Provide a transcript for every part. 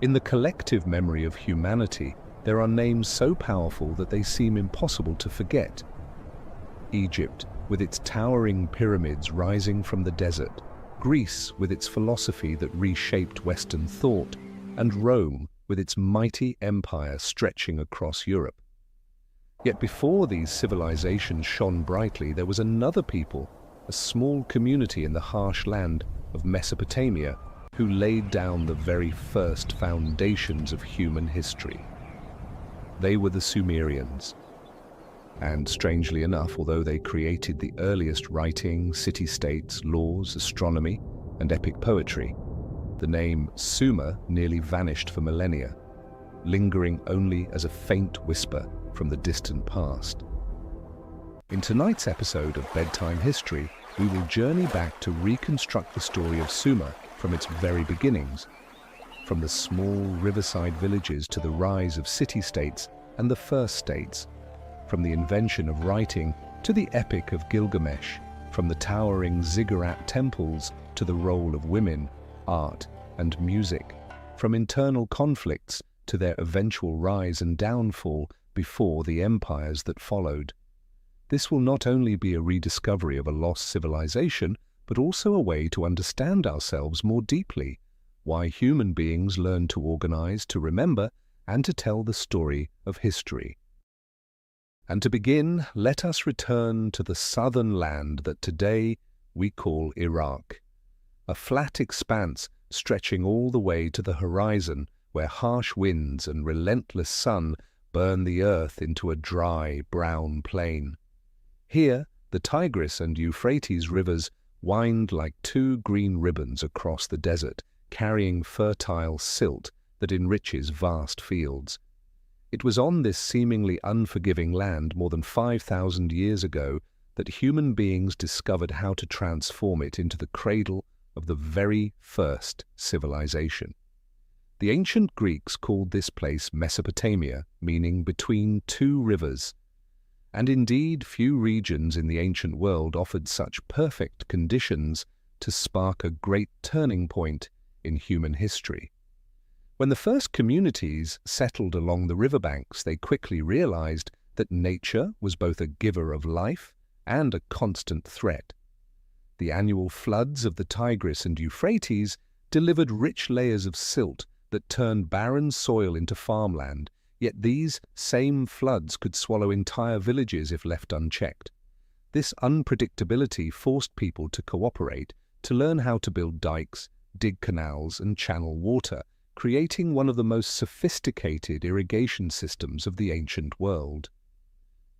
In the collective memory of humanity, there are names so powerful that they seem impossible to forget. Egypt, with its towering pyramids rising from the desert, Greece, with its philosophy that reshaped Western thought, and Rome, with its mighty empire stretching across Europe. Yet before these civilizations shone brightly, there was another people, a small community in the harsh land of Mesopotamia, who laid down the very first foundations of human history. They were the Sumerians. And strangely enough, although they created the earliest writing, city-states, laws, astronomy, and epic poetry, the name Sumer nearly vanished for millennia, lingering only as a faint whisper from the distant past. In tonight's episode of Bedtime History, we will journey back to reconstruct the story of Sumer from its very beginnings, from the small riverside villages to the rise of city-states and the first states, from the invention of writing to the Epic of Gilgamesh, from the towering ziggurat temples to the role of women, art, and music, from internal conflicts to their eventual rise and downfall before the empires that followed. This will not only be a rediscovery of a lost civilization, but also a way to understand ourselves more deeply, why human beings learn to organize, to remember, and to tell the story of history. And to begin, let us return to the southern land that today we call Iraq, a flat expanse stretching all the way to the horizon where harsh winds and relentless sun burn the earth into a dry, brown plain. Here, the Tigris and Euphrates rivers wind like two green ribbons across the desert, carrying fertile silt that enriches vast fields. It was on this seemingly unforgiving land more than 5,000 years ago that human beings discovered how to transform it into the cradle of the very first civilization. The ancient Greeks called this place Mesopotamia, meaning between two rivers. And indeed, few regions in the ancient world offered such perfect conditions to spark a great turning point in human history. When the first communities settled along the riverbanks, they quickly realized that nature was both a giver of life and a constant threat. The annual floods of the Tigris and Euphrates delivered rich layers of silt that turned barren soil into farmland, yet these same floods could swallow entire villages if left unchecked. This unpredictability forced people to cooperate, to learn how to build dikes, dig canals, and channel water, creating one of the most sophisticated irrigation systems of the ancient world.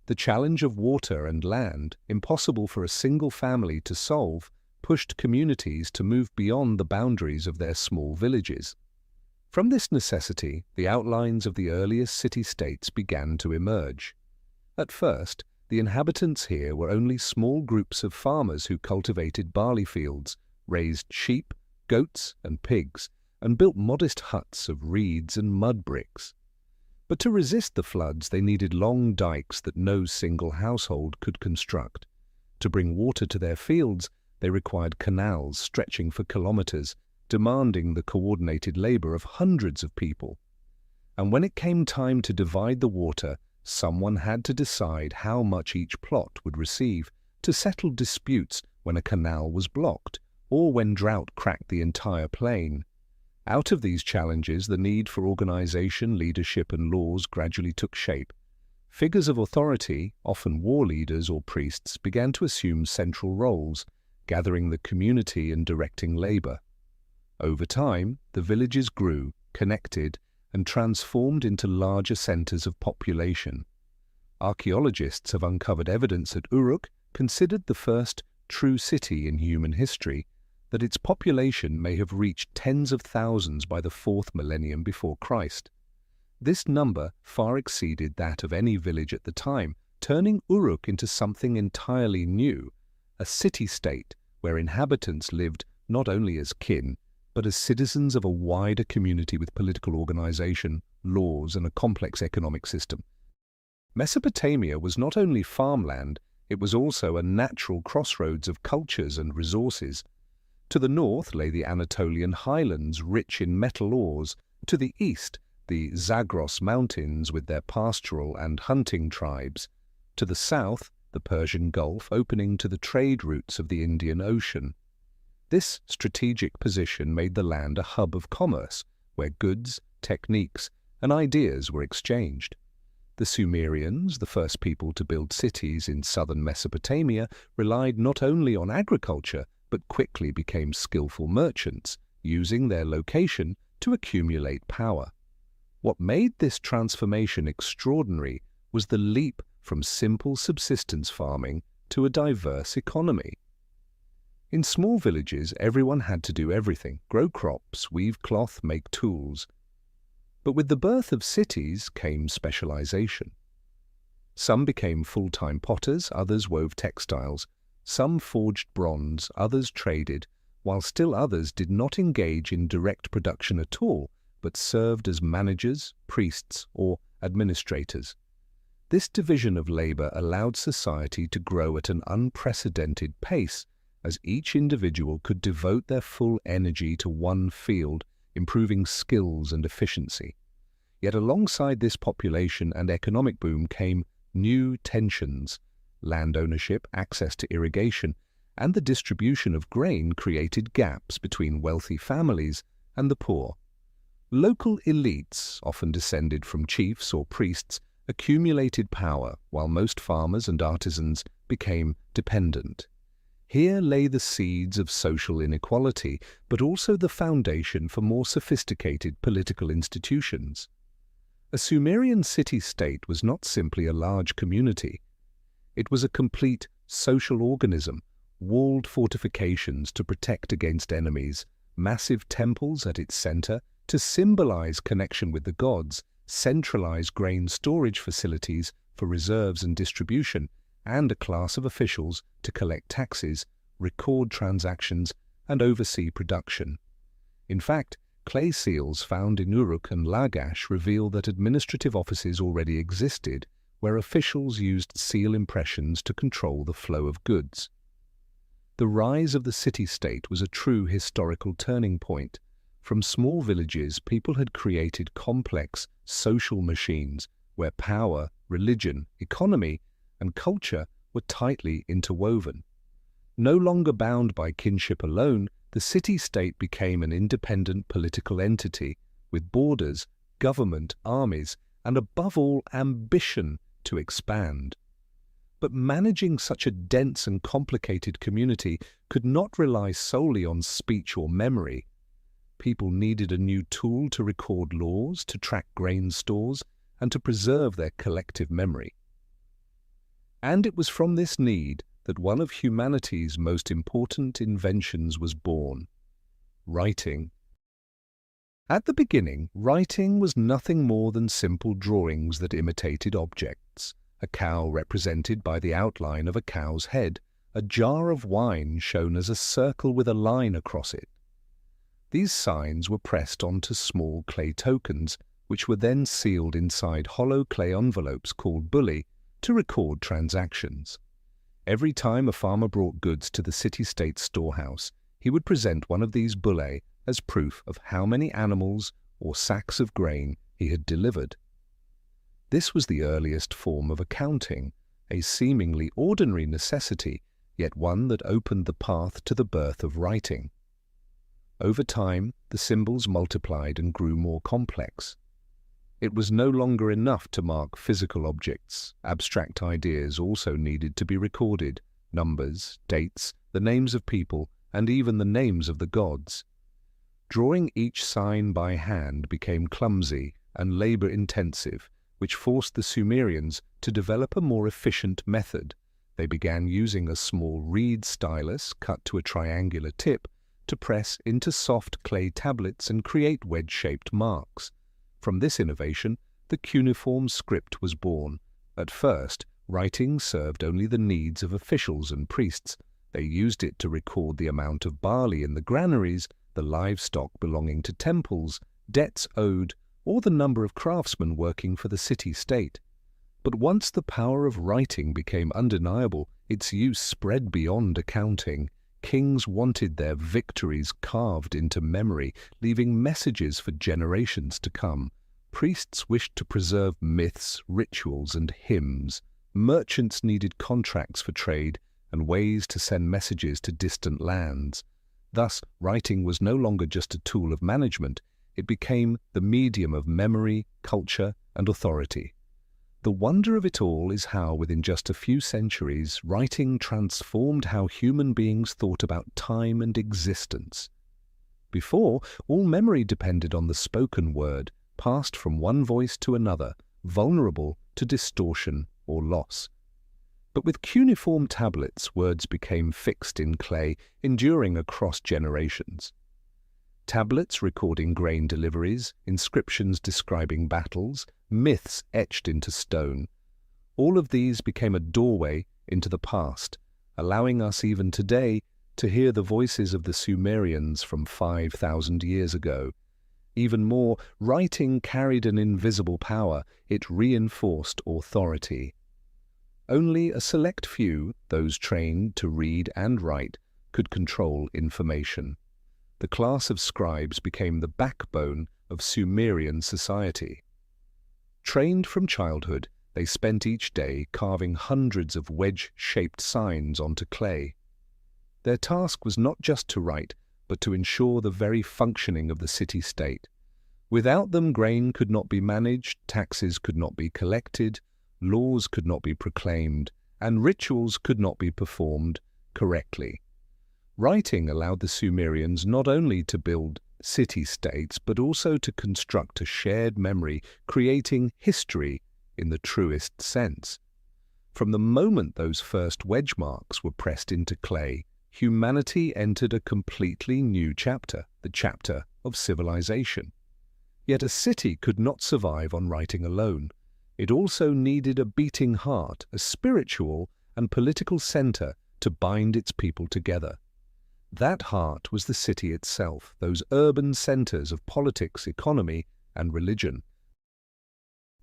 The challenge of water and land, impossible for a single family to solve, pushed communities to move beyond the boundaries of their small villages. From this necessity, the outlines of the earliest city-states began to emerge. At first, the inhabitants here were only small groups of farmers who cultivated barley fields, raised sheep, goats, and pigs, and built modest huts of reeds and mud bricks. But to resist the floods, they needed long dikes that no single household could construct. To bring water to their fields, they required canals stretching for kilometers, demanding the coordinated labor of hundreds of people. And when it came time to divide the water, someone had to decide how much each plot would receive, to settle disputes when a canal was blocked, or when drought cracked the entire plain. Out of these challenges, the need for organization, leadership, and laws gradually took shape. Figures of authority, often war leaders or priests, began to assume central roles, gathering the community and directing labor. Over time, the villages grew, connected, and transformed into larger centers of population. Archaeologists have uncovered evidence that Uruk, considered the first true city in human history, that its population may have reached tens of thousands by the 4th millennium before Christ. This number far exceeded that of any village at the time, turning Uruk into something entirely new, a city-state where inhabitants lived not only as kin, but as citizens of a wider community with political organization, laws, and a complex economic system. Mesopotamia was not only farmland, it was also a natural crossroads of cultures and resources. To the north lay the Anatolian highlands, rich in metal ores, To the east, the Zagros Mountains with their pastoral and hunting tribes. To the south, the Persian Gulf opening to the trade routes of the Indian Ocean. This strategic position made the land a hub of commerce, where goods, techniques, and ideas were exchanged. The Sumerians, the first people to build cities in southern Mesopotamia, relied not only on agriculture, but quickly became skillful merchants, using their location to accumulate power. What made this transformation extraordinary was the leap from simple subsistence farming to a diverse economy. In small villages, everyone had to do everything: grow crops, weave cloth, make tools. But with the birth of cities came specialization. Some became full-time potters, others wove textiles. Some forged bronze, others traded, while still others did not engage in direct production at all, but served as managers, priests, or administrators. This division of labor allowed society to grow at an unprecedented pace, as each individual could devote their full energy to one field, improving skills and efficiency. Yet alongside this population and economic boom came new tensions. Land ownership, access to irrigation, and the distribution of grain created gaps between wealthy families and the poor. Local elites, often descended from chiefs or priests, accumulated power, while most farmers and artisans became dependent. Here lay the seeds of social inequality, but also the foundation for more sophisticated political institutions. A Sumerian city-state was not simply a large community. It was a complete social organism, walled fortifications to protect against enemies, massive temples at its center to symbolize connection with the gods, centralized grain storage facilities for reserves and distribution, and a class of officials to collect taxes, record transactions, and oversee production. In fact, clay seals found in Uruk and Lagash reveal that administrative offices already existed, where officials used seal impressions to control the flow of goods. The rise of the city-state was a true historical turning point. From small villages, people had created complex social machines where power, religion, economy, and culture were tightly interwoven. No longer bound by kinship alone, the city-state became an independent political entity with borders, government, armies, and above all, ambition to expand. But managing such a dense and complicated community could not rely solely on speech or memory. People needed a new tool to record laws, to track grain stores, and to preserve their collective memory. And it was from this need that one of humanity's most important inventions was born: writing. At the beginning, writing was nothing more than simple drawings that imitated objects. A cow represented by the outline of a cow's head, a jar of wine shown as a circle with a line across it. These signs were pressed onto small clay tokens, which were then sealed inside hollow clay envelopes called bulli to record transactions. Every time a farmer brought goods to the city-state storehouse, he would present one of these bulli as proof of how many animals or sacks of grain he had delivered. This was the earliest form of accounting, a seemingly ordinary necessity, yet one that opened the path to the birth of writing. Over time, the symbols multiplied and grew more complex. It was no longer enough to mark physical objects. Abstract ideas also needed to be recorded: numbers, dates, the names of people, and even the names of the gods. Drawing each sign by hand became clumsy and labor-intensive, which forced the Sumerians to develop a more efficient method. They began using a small reed stylus cut to a triangular tip to press into soft clay tablets and create wedge-shaped marks. From this innovation, the cuneiform script was born. At first, writing served only the needs of officials and priests. They used it to record the amount of barley in the granaries, the livestock belonging to temples, debts owed, or the number of craftsmen working for the city-state. But once the power of writing became undeniable, its use spread beyond accounting. Kings wanted their victories carved into memory, leaving messages for generations to come. Priests wished to preserve myths, rituals, and hymns. Merchants needed contracts for trade and ways to send messages to distant lands. Thus, writing was no longer just a tool of management, it became the medium of memory, culture, and authority. The wonder of it all is how, within just a few centuries, writing transformed how human beings thought about time and existence. Before, all memory depended on the spoken word, passed from one voice to another, vulnerable to distortion or loss. But with cuneiform tablets, words became fixed in clay, enduring across generations. Tablets recording grain deliveries, inscriptions describing battles, myths etched into stone. All of these became a doorway into the past, allowing us even today to hear the voices of the Sumerians from 5,000 years ago. Even more, writing carried an invisible power. It reinforced authority. Only a select few, those trained to read and write, could control information. The class of scribes became the backbone of Sumerian society. Trained from childhood, they spent each day carving hundreds of wedge-shaped signs onto clay. Their task was not just to write, but to ensure the very functioning of the city-state. Without them, grain could not be managed, taxes could not be collected, laws could not be proclaimed, and rituals could not be performed correctly. Writing allowed the Sumerians not only to build city-states, but also to construct a shared memory, creating history in the truest sense. From the moment those first wedge marks were pressed into clay, humanity entered a completely new chapter, the chapter of civilization. Yet a city could not survive on writing alone. It also needed a beating heart, a spiritual and political center to bind its people together. That heart was the city itself, those urban centers of politics, economy, and religion.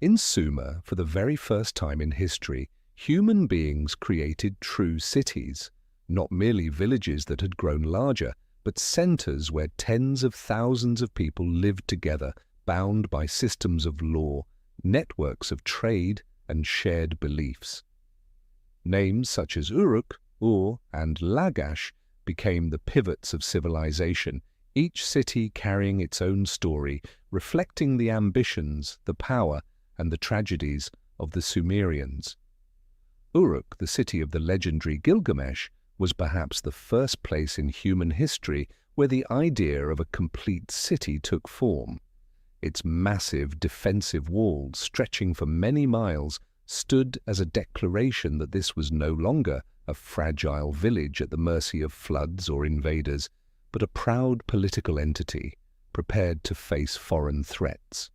In Sumer, for the very first time in history, human beings created true cities, not merely villages that had grown larger, but centers where tens of thousands of people lived together, bound by systems of law, networks of trade, and shared beliefs. Names such as Uruk, Ur, and Lagash became the pivots of civilization, each city carrying its own story, reflecting the ambitions, the power, and the tragedies of the Sumerians. Uruk, the city of the legendary Gilgamesh, was perhaps the first place in human history where the idea of a complete city took form. Its massive defensive walls, stretching for many miles, stood as a declaration that this was no longer a fragile village at the mercy of floods or invaders, but a proud political entity, prepared to face foreign threats.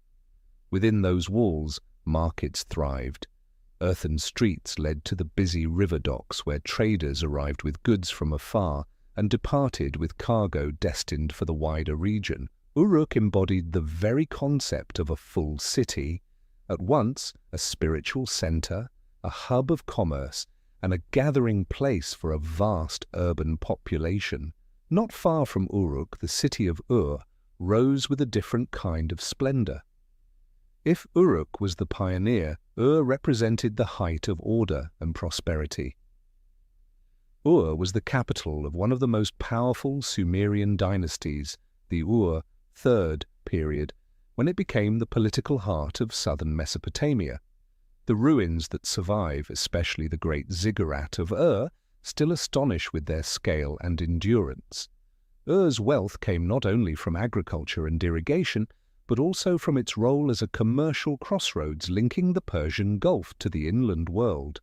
Within those walls, markets thrived. Earthen streets led to the busy river docks where traders arrived with goods from afar and departed with cargo destined for the wider region. Uruk embodied the very concept of a full city, at once a spiritual center, a hub of commerce, and a gathering place for a vast urban population. Not far from Uruk, the city of Ur rose with a different kind of splendor. If Uruk was the pioneer, Ur represented the height of order and prosperity. Ur was the capital of one of the most powerful Sumerian dynasties, the Ur III period, when it became the political heart of southern Mesopotamia. The ruins that survive, especially the great ziggurat of Ur, still astonish with their scale and endurance. Ur's wealth came not only from agriculture and irrigation, but also from its role as a commercial crossroads linking the Persian Gulf to the inland world.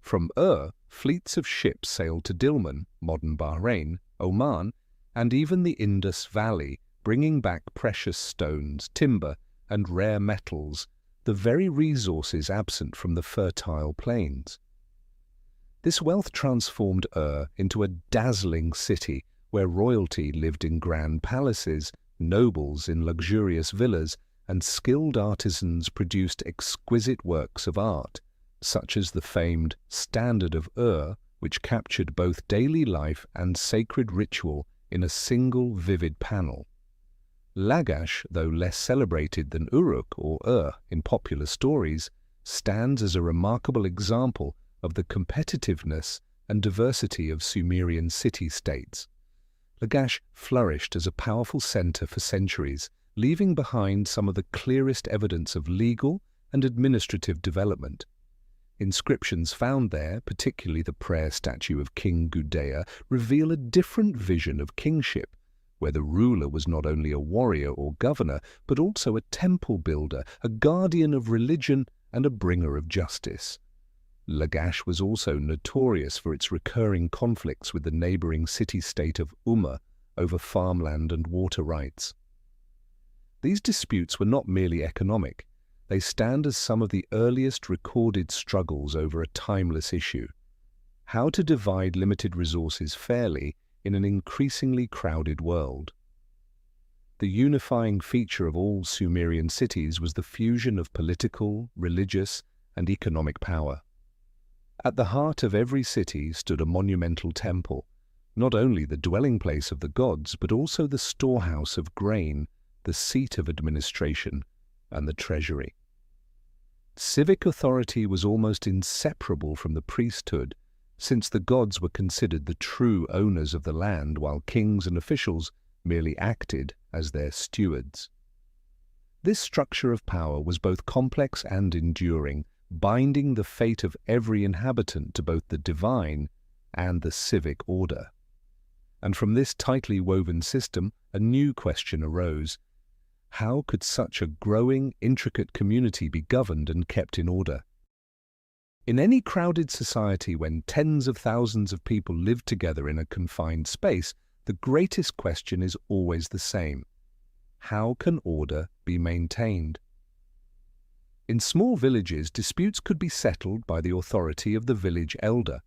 From Ur, fleets of ships sailed to Dilmun, modern Bahrain, Oman, and even the Indus Valley, bringing back precious stones, timber, and rare metals, the very resources absent from the fertile plains. This wealth transformed Ur into a dazzling city where royalty lived in grand palaces, nobles in luxurious villas, and skilled artisans produced exquisite works of art, such as the famed Standard of Ur which captured both daily life and sacred ritual in a single vivid panel. Lagash, though less celebrated than Uruk or in popular stories, stands as a remarkable example of the competitiveness and diversity of Sumerian city-states. Lagash flourished as a powerful center for centuries, leaving behind some of the clearest evidence of legal and administrative development. Inscriptions found there, particularly the prayer statue of King Gudea, reveal a different vision of kingship, where the ruler was not only a warrior or governor, but also a temple builder, a guardian of religion, and a bringer of justice. Lagash was also notorious for its recurring conflicts with the neighboring city-state of Umma over farmland and water rights. These disputes were not merely economic. They stand as some of the earliest recorded struggles over a timeless issue: how to divide limited resources fairly in an increasingly crowded world. The unifying feature of all Sumerian cities was the fusion of political, religious, and economic power. At the heart of every city stood a monumental temple, not only the dwelling place of the gods, but also the storehouse of grain, the seat of administration, and the treasury. Civic authority was almost inseparable from the priesthood, since the gods were considered the true owners of the land, while kings and officials merely acted as their stewards. This structure of power was both complex and enduring, binding the fate of every inhabitant to both the divine and the civic order. And from this tightly woven system, a new question arose: how could such a growing, intricate community be governed and kept in order? In any crowded society, when tens of thousands of people live together in a confined space, the greatest question is always the same: how can order be maintained? In small villages, disputes could be settled by the authority of the village elder,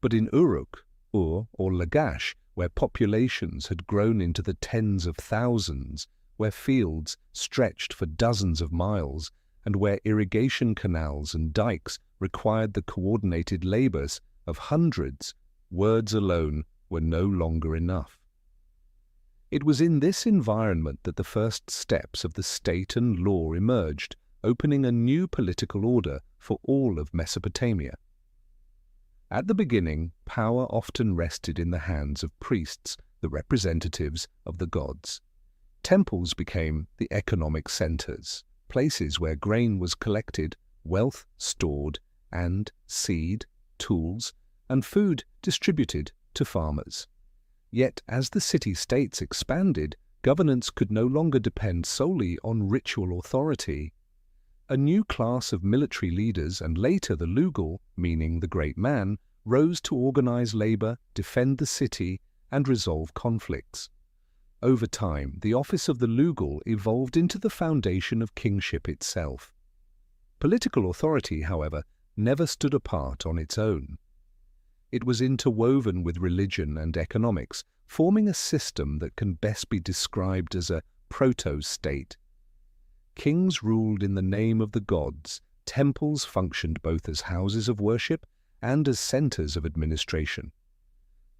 but in Uruk, or Lagash, where populations had grown into the tens of thousands, where fields stretched for dozens of miles, and where irrigation canals and dikes required the coordinated labors of hundreds, words alone were no longer enough. It was in this environment that the first steps of the state and law emerged, opening a new political order for all of Mesopotamia. At the beginning, power often rested in the hands of priests, the representatives of the gods. Temples became the economic centers, places where grain was collected, wealth stored, and seed, tools, and food distributed to farmers. Yet, as the city-states expanded, governance could no longer depend solely on ritual authority. A new class of military leaders, and later the Lugal, meaning the great man, rose to organize labor, defend the city, and resolve conflicts. Over time, the office of the Lugal evolved into the foundation of kingship itself. Political authority, however, never stood apart on its own. It was interwoven with religion and economics, forming a system that can best be described as a proto-state. Kings ruled in the name of the gods, temples functioned both as houses of worship and as centers of administration.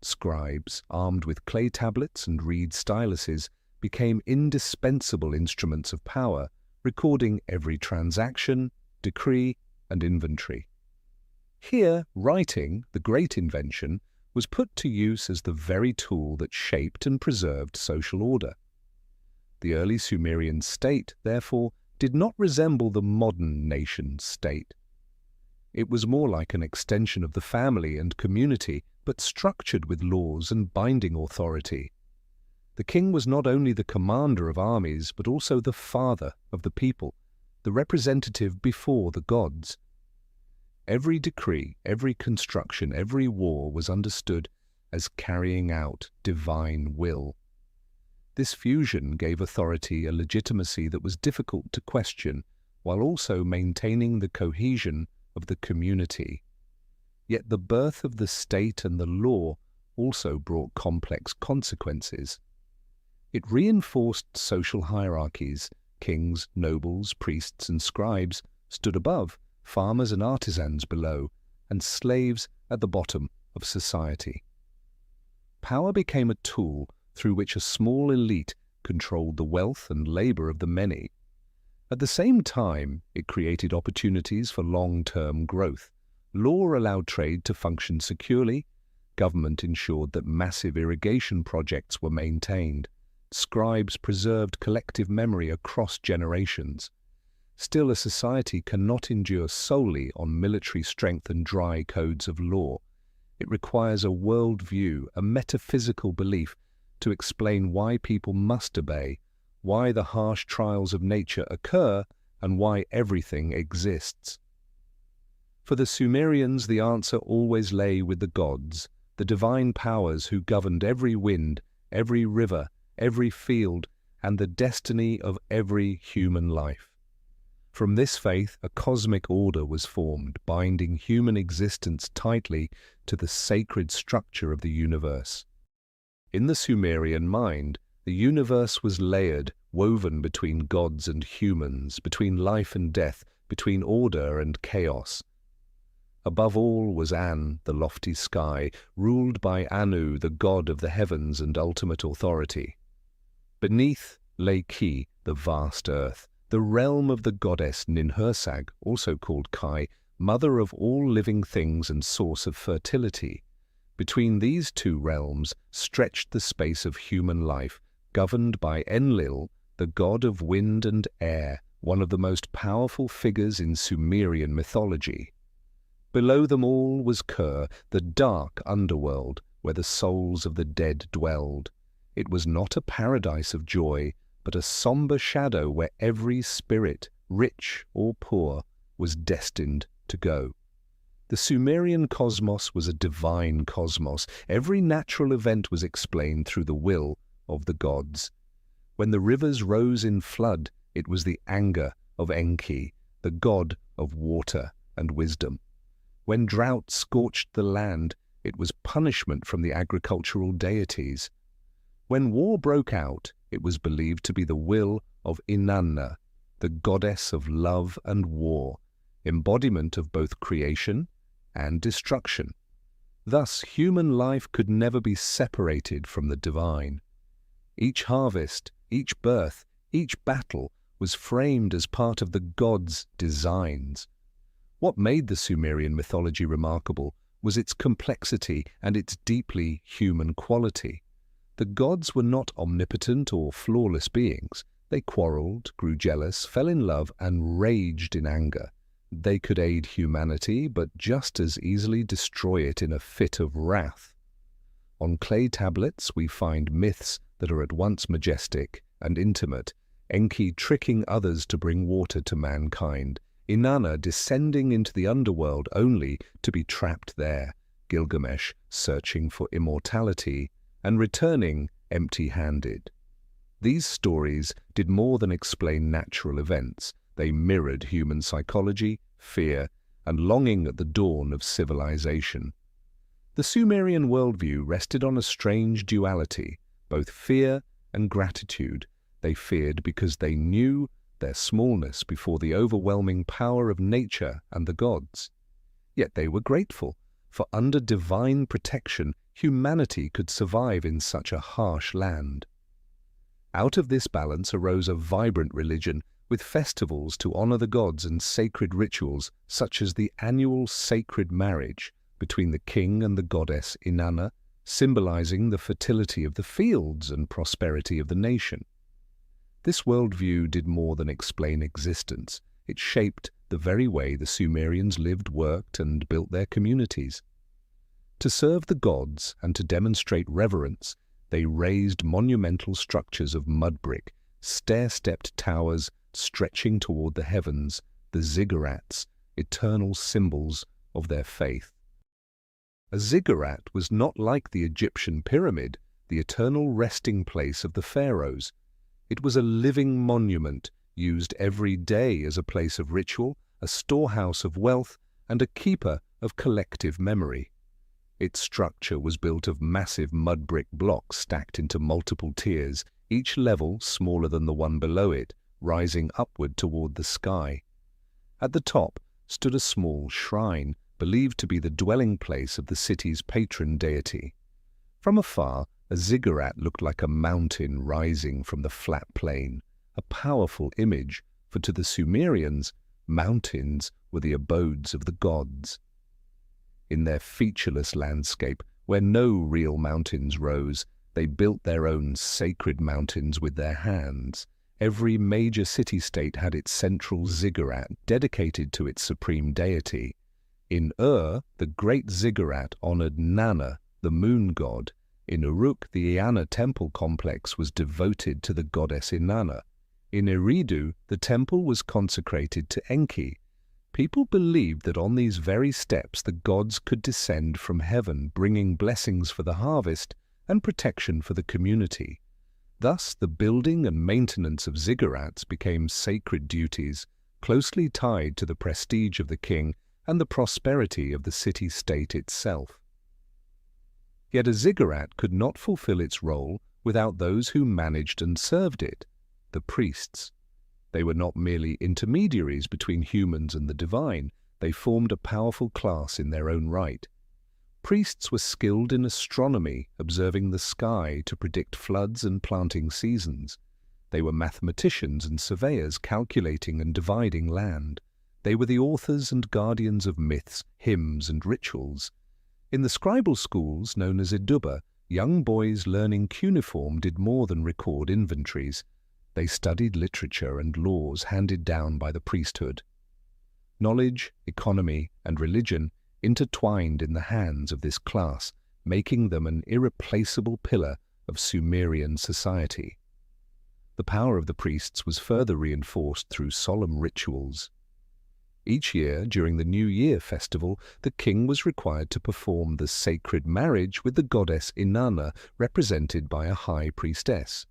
Scribes, armed with clay tablets and reed styluses, became indispensable instruments of power, recording every transaction, decree, and inventory. Here, writing, the great invention, was put to use as the very tool that shaped and preserved social order. The early Sumerian state, therefore, did not resemble the modern nation-state. It was more like an extension of the family and community, but structured with laws and binding authority. The king was not only the commander of armies, but also the father of the people, the representative before the gods. Every decree, every construction, every war was understood as carrying out divine will. This fusion gave authority a legitimacy that was difficult to question, while also maintaining the cohesion of the community. Yet the birth of the state and the law also brought complex consequences. It reinforced social hierarchies. Kings, nobles, priests, and scribes stood above, farmers and artisans below, and slaves at the bottom, of society. Power became a tool through which a small elite controlled the wealth and labor of the many. At the same time, it created opportunities for long-term growth. Law allowed trade to function securely. Government ensured that massive irrigation projects were maintained. Scribes preserved collective memory across generations. Still, a society cannot endure solely on military strength and dry codes of law. It requires a worldview, a metaphysical belief, to explain why people must obey, why the harsh trials of nature occur, and why everything exists. For the Sumerians, the answer always lay with the gods, the divine powers who governed every wind, every river, every field, and the destiny of every human life. From this faith, a cosmic order was formed, binding human existence tightly to the sacred structure of the universe. In the Sumerian mind, the universe was layered, woven between gods and humans, between life and death, between order and chaos. Above all was An, the lofty sky, ruled by Anu, the god of the heavens and ultimate authority. Beneath lay Ki, the vast earth, the realm of the goddess Ninhursag, also called Kai, mother of all living things and source of fertility. Between these two realms stretched the space of human life, governed by Enlil, the god of wind and air, one of the most powerful figures in Sumerian mythology. Below them all was Kur, the dark underworld, where the souls of the dead dwelled. It was not a paradise of joy, but a somber shadow where every spirit, rich or poor, was destined to go. The Sumerian cosmos was a divine cosmos. Every natural event was explained through the will of the gods. When the rivers rose in flood, it was the anger of Enki, the god of water and wisdom. When drought scorched the land, it was punishment from the agricultural deities. When war broke out, it was believed to be the will of Inanna, the goddess of love and war, embodiment of both creation and destruction. Thus, human life could never be separated from the divine. Each harvest, each birth, each battle was framed as part of the gods' designs. What made the Sumerian mythology remarkable was its complexity and its deeply human quality. The gods were not omnipotent or flawless beings. They quarreled, grew jealous, fell in love, and raged in anger. They could aid humanity, but just as easily destroy it in a fit of wrath. On clay tablets we find myths that are at once majestic and intimate, Enki tricking others to bring water to mankind, Inanna descending into the underworld only to be trapped there, Gilgamesh searching for immortality, and returning empty-handed. These stories did more than explain natural events. They mirrored human psychology, fear, and longing at the dawn of civilization. The Sumerian worldview rested on a strange duality, both fear and gratitude. They feared because they knew their smallness before the overwhelming power of nature and the gods. Yet they were grateful, for under divine protection, humanity could survive in such a harsh land. Out of this balance arose a vibrant religion with festivals to honor the gods and sacred rituals such as the annual sacred marriage between the king and the goddess Inanna, symbolizing the fertility of the fields and prosperity of the nation. This worldview did more than explain existence. It shaped the very way the Sumerians lived, worked, and built their communities. To serve the gods and to demonstrate reverence, they raised monumental structures of mud brick, stair-stepped towers stretching toward the heavens, the ziggurats, eternal symbols of their faith. A ziggurat was not like the Egyptian pyramid, the eternal resting place of the pharaohs. It was a living monument, used every day as a place of ritual, a storehouse of wealth, and a keeper of collective memory. Its structure was built of massive mud brick blocks stacked into multiple tiers, each level smaller than the one below it, rising upward toward the sky. At the top stood a small shrine, believed to be the dwelling place of the city's patron deity. From afar, a ziggurat looked like a mountain rising from the flat plain, a powerful image, for to the Sumerians, mountains were the abodes of the gods. In their featureless landscape, where no real mountains rose, they built their own sacred mountains with their hands. Every major city-state had its central ziggurat dedicated to its supreme deity. In Ur, the great ziggurat honored Nana, the moon god. In Uruk, the Eanna temple complex was devoted to the goddess Inanna. In Eridu, the temple was consecrated to Enki. People believed that on these very steps the gods could descend from heaven, bringing blessings for the harvest and protection for the community. Thus, the building and maintenance of ziggurats became sacred duties, closely tied to the prestige of the king and the prosperity of the city-state itself. Yet a ziggurat could not fulfill its role without those who managed and served it, the priests. They were not merely intermediaries between humans and the divine, they formed a powerful class in their own right. Priests were skilled in astronomy, observing the sky to predict floods and planting seasons. They were mathematicians and surveyors, calculating and dividing land. They were the authors and guardians of myths, hymns, and rituals. In the scribal schools known as Eduba, young boys learning cuneiform did more than record inventories. They studied literature and laws handed down by the priesthood. Knowledge, economy, and religion intertwined in the hands of this class, making them an irreplaceable pillar of Sumerian society. The power of the priests was further reinforced through solemn rituals. Each year, during the New Year festival, the king was required to perform the sacred marriage with the goddess Inanna, represented by a high priestess.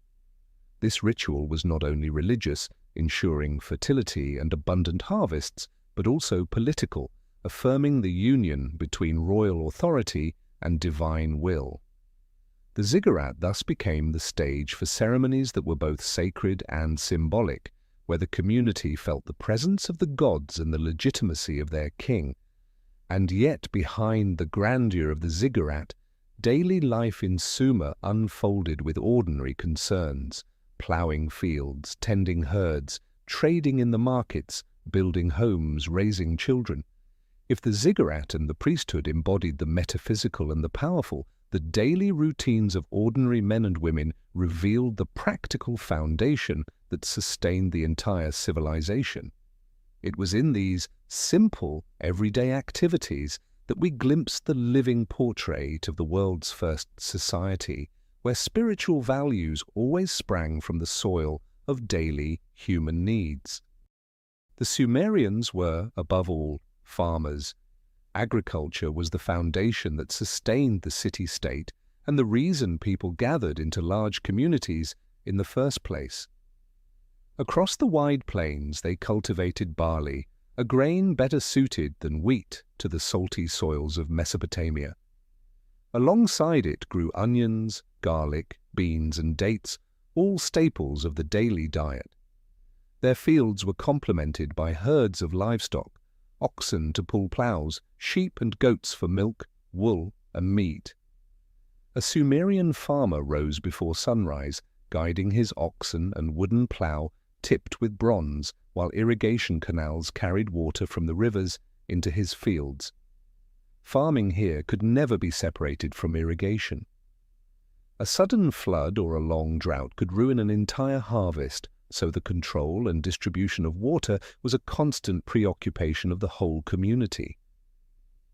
This ritual was not only religious, ensuring fertility and abundant harvests, but also political, affirming the union between royal authority and divine will. The ziggurat thus became the stage for ceremonies that were both sacred and symbolic, where the community felt the presence of the gods and the legitimacy of their king. And yet, behind the grandeur of the ziggurat, daily life in Sumer unfolded with ordinary concerns: ploughing fields, tending herds, trading in the markets, building homes, raising children. If the ziggurat and the priesthood embodied the metaphysical and the powerful, the daily routines of ordinary men and women revealed the practical foundation that sustained the entire civilization. It was in these simple, everyday activities that we glimpsed the living portrait of the world's first society, where spiritual values always sprang from the soil of daily human needs. The Sumerians were, above all, farmers. Agriculture was the foundation that sustained the city-state and the reason people gathered into large communities in the first place. Across the wide plains they cultivated barley, a grain better suited than wheat to the salty soils of Mesopotamia. Alongside it grew onions, garlic, beans, and dates, all staples of the daily diet. Their fields were complemented by herds of livestock, oxen to pull ploughs, sheep and goats for milk, wool, and meat. A Sumerian farmer rose before sunrise, guiding his oxen and wooden plough tipped with bronze, while irrigation canals carried water from the rivers into his fields. Farming here could never be separated from irrigation. A sudden flood or a long drought could ruin an entire harvest, so the control and distribution of water was a constant preoccupation of the whole community.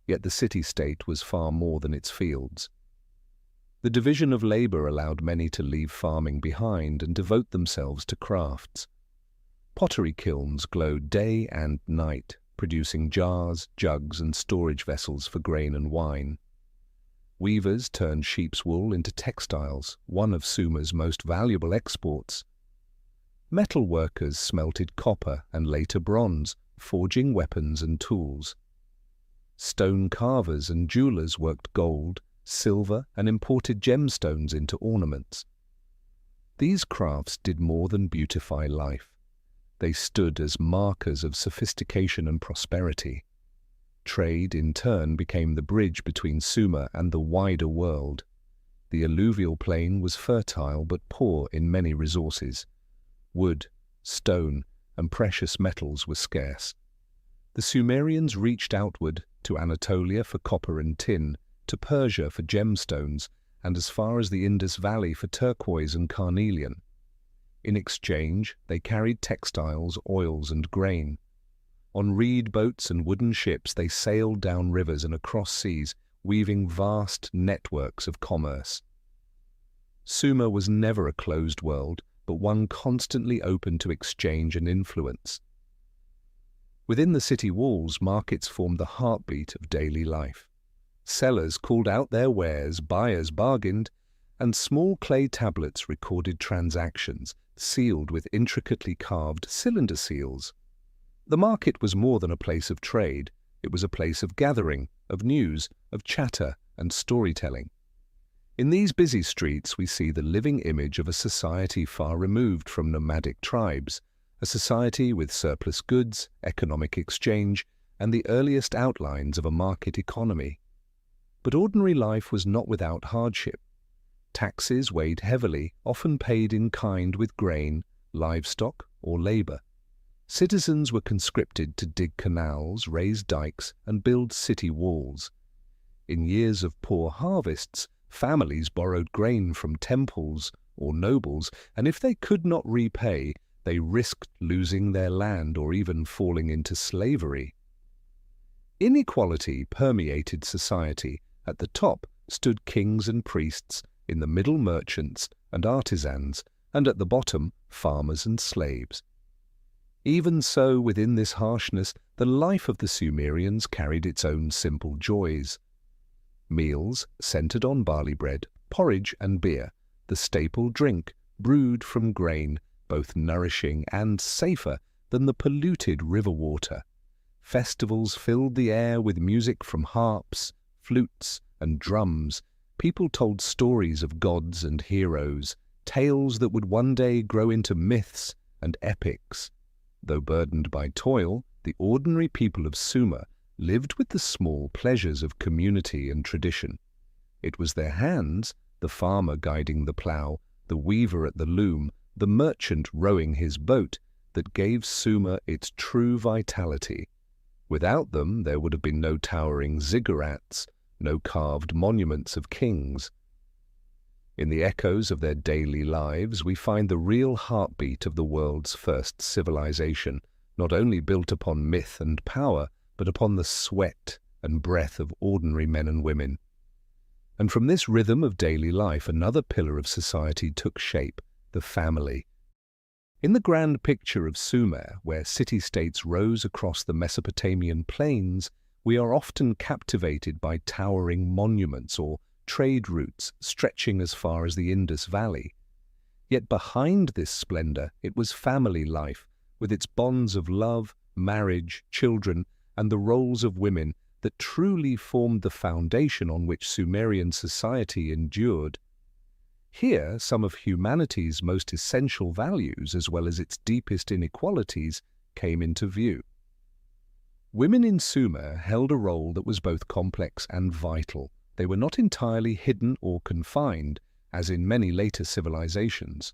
Yet the city-state was far more than its fields. The division of labor allowed many to leave farming behind and devote themselves to crafts. Pottery kilns glowed day and night, producing jars, jugs, and storage vessels for grain and wine. Weavers turned sheep's wool into textiles, one of Sumer's most valuable exports. Metal workers smelted copper and later bronze, forging weapons and tools. Stone carvers and jewelers worked gold, silver, and imported gemstones into ornaments. These crafts did more than beautify life. They stood as markers of sophistication and prosperity. Trade, in turn, became the bridge between Sumer and the wider world. The alluvial plain was fertile but poor in many resources. Wood, stone, and precious metals were scarce. The Sumerians reached outward to Anatolia for copper and tin, to Persia for gemstones, and as far as the Indus Valley for turquoise and carnelian. In exchange, they carried textiles, oils, and grain. On reed boats and wooden ships they sailed down rivers and across seas, weaving vast networks of commerce. Sumer was never a closed world, but one constantly open to exchange and influence. Within the city walls, markets formed the heartbeat of daily life. Sellers called out their wares, buyers bargained, and small clay tablets recorded transactions, sealed with intricately carved cylinder seals. The market was more than a place of trade. It was a place of gathering, of news, of chatter and storytelling. In these busy streets we see the living image of a society far removed from nomadic tribes, a society with surplus goods, economic exchange, and the earliest outlines of a market economy. But ordinary life was not without hardship. Taxes weighed heavily, often paid in kind with grain, livestock, or labor. Citizens were conscripted to dig canals, raise dikes, and build city walls. In years of poor harvests, families borrowed grain from temples or nobles, and if they could not repay, they risked losing their land or even falling into slavery. Inequality permeated society. At the top stood kings and priests, in the middle merchants and artisans, and at the bottom farmers and slaves. Even so, within this harshness, the life of the Sumerians carried its own simple joys. Meals centered on barley bread, porridge and beer, the staple drink, brewed from grain, both nourishing and safer than the polluted river water. Festivals filled the air with music from harps, flutes, and drums. People told stories of gods and heroes, tales that would one day grow into myths and epics. Though burdened by toil, the ordinary people of Sumer lived with the small pleasures of community and tradition. It was their hands, the farmer guiding the plough, the weaver at the loom, the merchant rowing his boat, that gave Sumer its true vitality. Without them there would have been no towering ziggurats, no carved monuments of kings. In the echoes of their daily lives we find the real heartbeat of the world's first civilization, not only built upon myth and power, but upon the sweat and breath of ordinary men and women. And from this rhythm of daily life another pillar of society took shape, the family. In the grand picture of Sumer, where city-states rose across the Mesopotamian plains, we are often captivated by towering monuments or trade routes stretching as far as the Indus Valley. Yet behind this splendor it was family life, with its bonds of love, marriage, children, and the roles of women that truly formed the foundation on which Sumerian society endured. Here, some of humanity's most essential values, as well as its deepest inequalities, came into view. Women in Sumer held a role that was both complex and vital. They were not entirely hidden or confined, as in many later civilizations.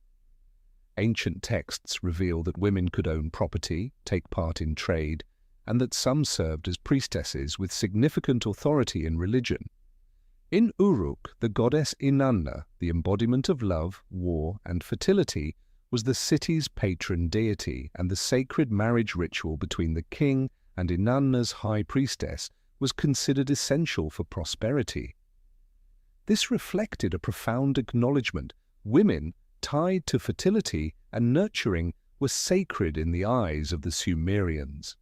Ancient texts reveal that women could own property, take part in trade, and that some served as priestesses with significant authority in religion. In Uruk, the goddess Inanna, the embodiment of love, war, and fertility, was the city's patron deity, and the sacred marriage ritual between the king and Inanna's high priestess was considered essential for prosperity. This reflected a profound acknowledgement. Women, tied to fertility and nurturing, were sacred in the eyes of the Sumerians.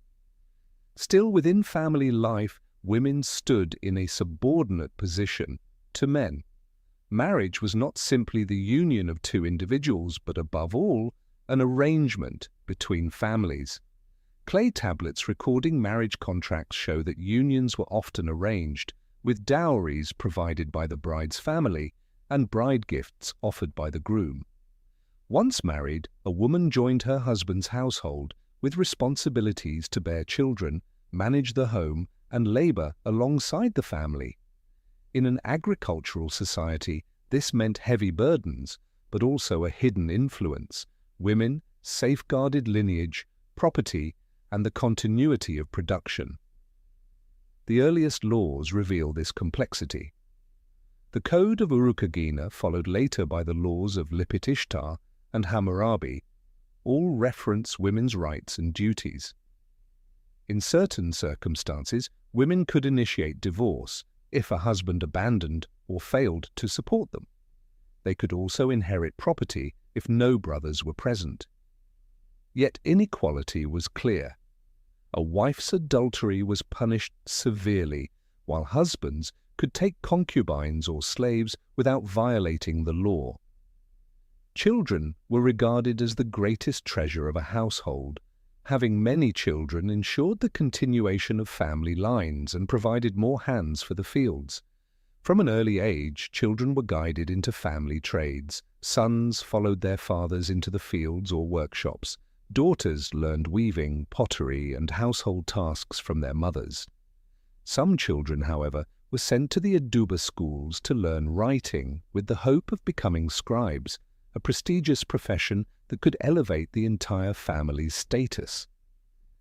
Still, within family life, women stood in a subordinate position to men. Marriage was not simply the union of two individuals, but above all, an arrangement between families. Clay tablets recording marriage contracts show that unions were often arranged, with dowries provided by the bride's family and bride gifts offered by the groom. Once married, a woman joined her husband's household with responsibilities to bear children, manage the home, and labor alongside the family. In an agricultural society, this meant heavy burdens, but also a hidden influence: women, safeguarded lineage, property, and the continuity of production. The earliest laws reveal this complexity. The Code of Urukagina, followed later by the laws of Lipit Ishtar and Hammurabi, all reference women's rights and duties. In certain circumstances, women could initiate divorce if a husband abandoned or failed to support them. They could also inherit property if no brothers were present. Yet inequality was clear. A wife's adultery was punished severely, while husbands could take concubines or slaves without violating the law. Children were regarded as the greatest treasure of a household. Having many children ensured the continuation of family lines and provided more hands for the fields. From an early age, children were guided into family trades. Sons followed their fathers into the fields or workshops. Daughters learned weaving, pottery, and household tasks from their mothers. Some children, however, were sent to the Aduba schools to learn writing with the hope of becoming scribes, a prestigious profession that could elevate the entire family's status.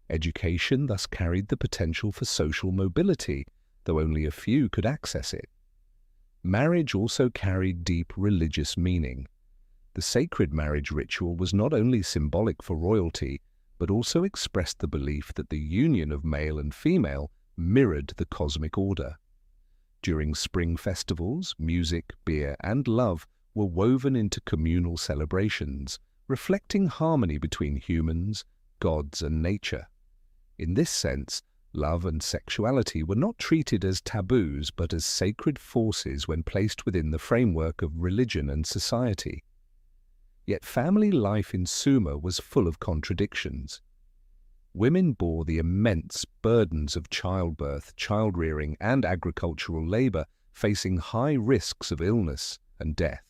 Education thus carried the potential for social mobility, though only a few could access it. Marriage also carried deep religious meaning. The sacred marriage ritual was not only symbolic for royalty, but also expressed the belief that the union of male and female mirrored the cosmic order. During spring festivals, music, beer, and love were woven into communal celebrations, reflecting harmony between humans, gods, and nature. In this sense, love and sexuality were not treated as taboos but as sacred forces when placed within the framework of religion and society. Yet family life in Sumer was full of contradictions. Women bore the immense burdens of childbirth, child-rearing, and agricultural labor, facing high risks of illness and death.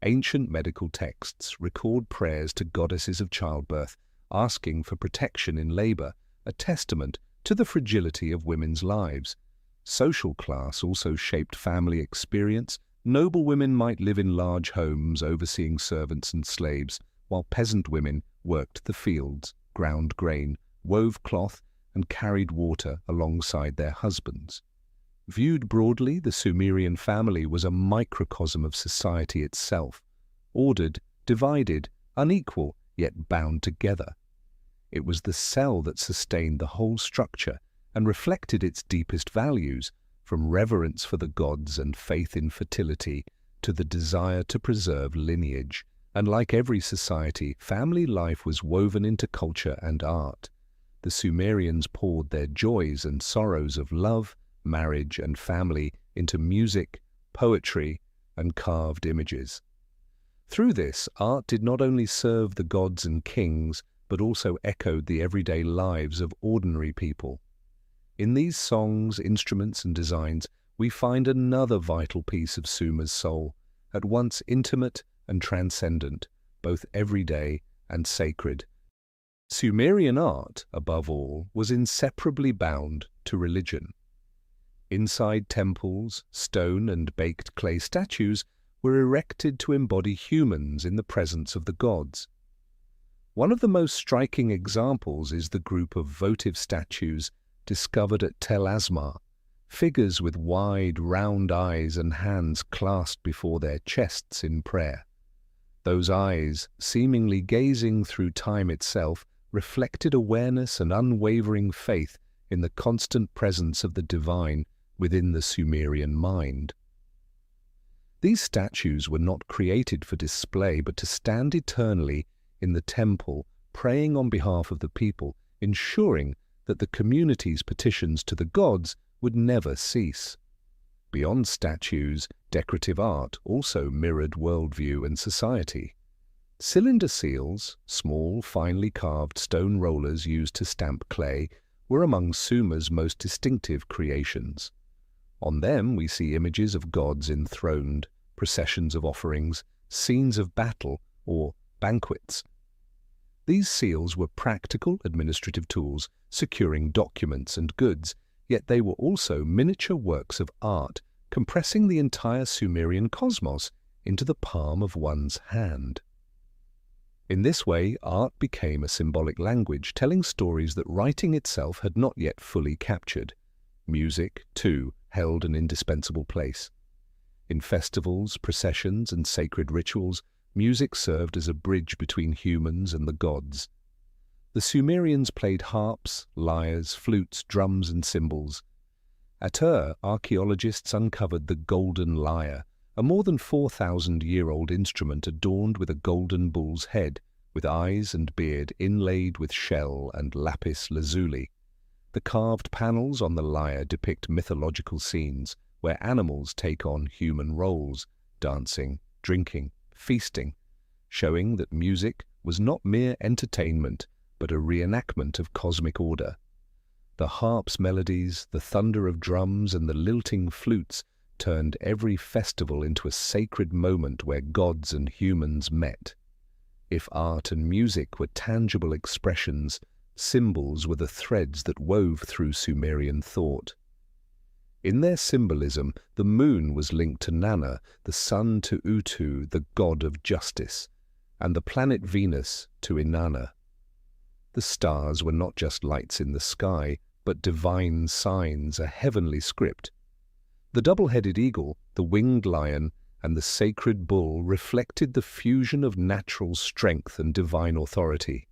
Ancient medical texts record prayers to goddesses of childbirth, asking for protection in labor, a testament to the fragility of women's lives. Social class also shaped family experience. Noble women might live in large homes overseeing servants and slaves, while peasant women worked the fields, ground grain, wove cloth, and carried water alongside their husbands. Viewed broadly, the Sumerian family was a microcosm of society itself, ordered, divided, unequal, yet bound together. It was the cell that sustained the whole structure and reflected its deepest values, from reverence for the gods and faith in fertility to the desire to preserve lineage. And like every society, family life was woven into culture and art. The Sumerians poured their joys and sorrows of love, marriage, and family into music, poetry, and carved images. Through this, art did not only serve the gods and kings, but also echoed the everyday lives of ordinary people. In these songs, instruments, and designs, we find another vital piece of Sumer's soul, at once intimate and transcendent, both everyday and sacred. Sumerian art, above all, was inseparably bound to religion. Inside temples, stone and baked clay statues were erected to embody humans in the presence of the gods. One of the most striking examples is the group of votive statues discovered at Tel Asmar, figures with wide, round eyes and hands clasped before their chests in prayer. Those eyes, seemingly gazing through time itself, reflected awareness and unwavering faith in the constant presence of the divine within the Sumerian mind. These statues were not created for display, but to stand eternally in the temple, praying on behalf of the people, ensuring that the community's petitions to the gods would never cease. Beyond statues, decorative art also mirrored worldview and society. Cylinder seals, small, finely carved stone rollers used to stamp clay, were among Sumer's most distinctive creations. On them we see images of gods enthroned, processions of offerings, scenes of battle, or banquets. These seals were practical administrative tools, securing documents and goods, yet they were also miniature works of art, compressing the entire Sumerian cosmos into the palm of one's hand. In this way, art became a symbolic language, telling stories that writing itself had not yet fully captured. Music, too, held an indispensable place. In festivals, processions, and sacred rituals, music served as a bridge between humans and the gods. The Sumerians played harps, lyres, flutes, drums, and cymbals. At Ur, archaeologists uncovered the golden lyre, a more than 4,000-year-old instrument adorned with a golden bull's head, with eyes and beard inlaid with shell and lapis lazuli. The carved panels on the lyre depict mythological scenes where animals take on human roles, dancing, drinking, feasting, showing that music was not mere entertainment but a reenactment of cosmic order. The harp's melodies, the thunder of drums, and the lilting flutes turned every festival into a sacred moment where gods and humans met. If art and music were tangible expressions, symbols were the threads that wove through Sumerian thought. In their symbolism, the moon was linked to Nana, the sun to Utu, the god of justice, and the planet Venus to Inanna. The stars were not just lights in the sky, but divine signs, a heavenly script. The double-headed eagle, the winged lion, and the sacred bull reflected the fusion of natural strength and divine authority.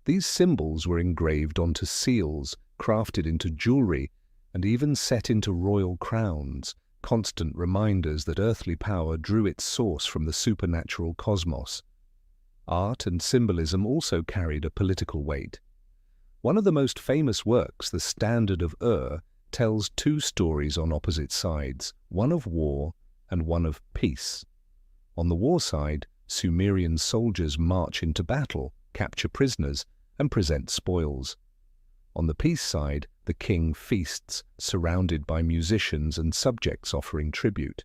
These symbols were engraved onto seals, crafted into jewelry, and even set into royal crowns, constant reminders that earthly power drew its source from the supernatural cosmos. Art and symbolism also carried a political weight. One of the most famous works, the Standard of Ur, tells two stories on opposite sides, one of war and one of peace. On the war side, Sumerian soldiers march into battle, capture prisoners, and present spoils. On the peace side, the king feasts, surrounded by musicians and subjects offering tribute.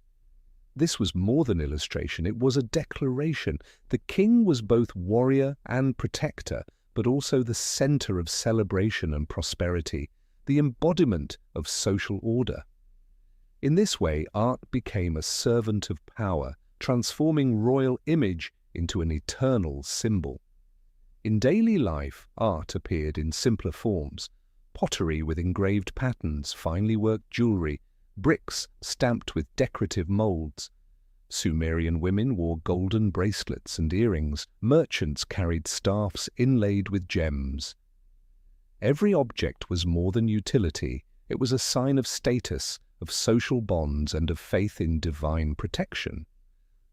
This was more than illustration, it was a declaration. The king was both warrior and protector, but also the center of celebration and prosperity, the embodiment of social order. In this way, art became a servant of power, transforming royal image into an eternal symbol. In daily life, art appeared in simpler forms: pottery with engraved patterns, finely worked jewelry, bricks stamped with decorative molds. Sumerian women wore golden bracelets and earrings. Merchants carried staffs inlaid with gems. Every object was more than utility. It was a sign of status, of social bonds, and of faith in divine protection.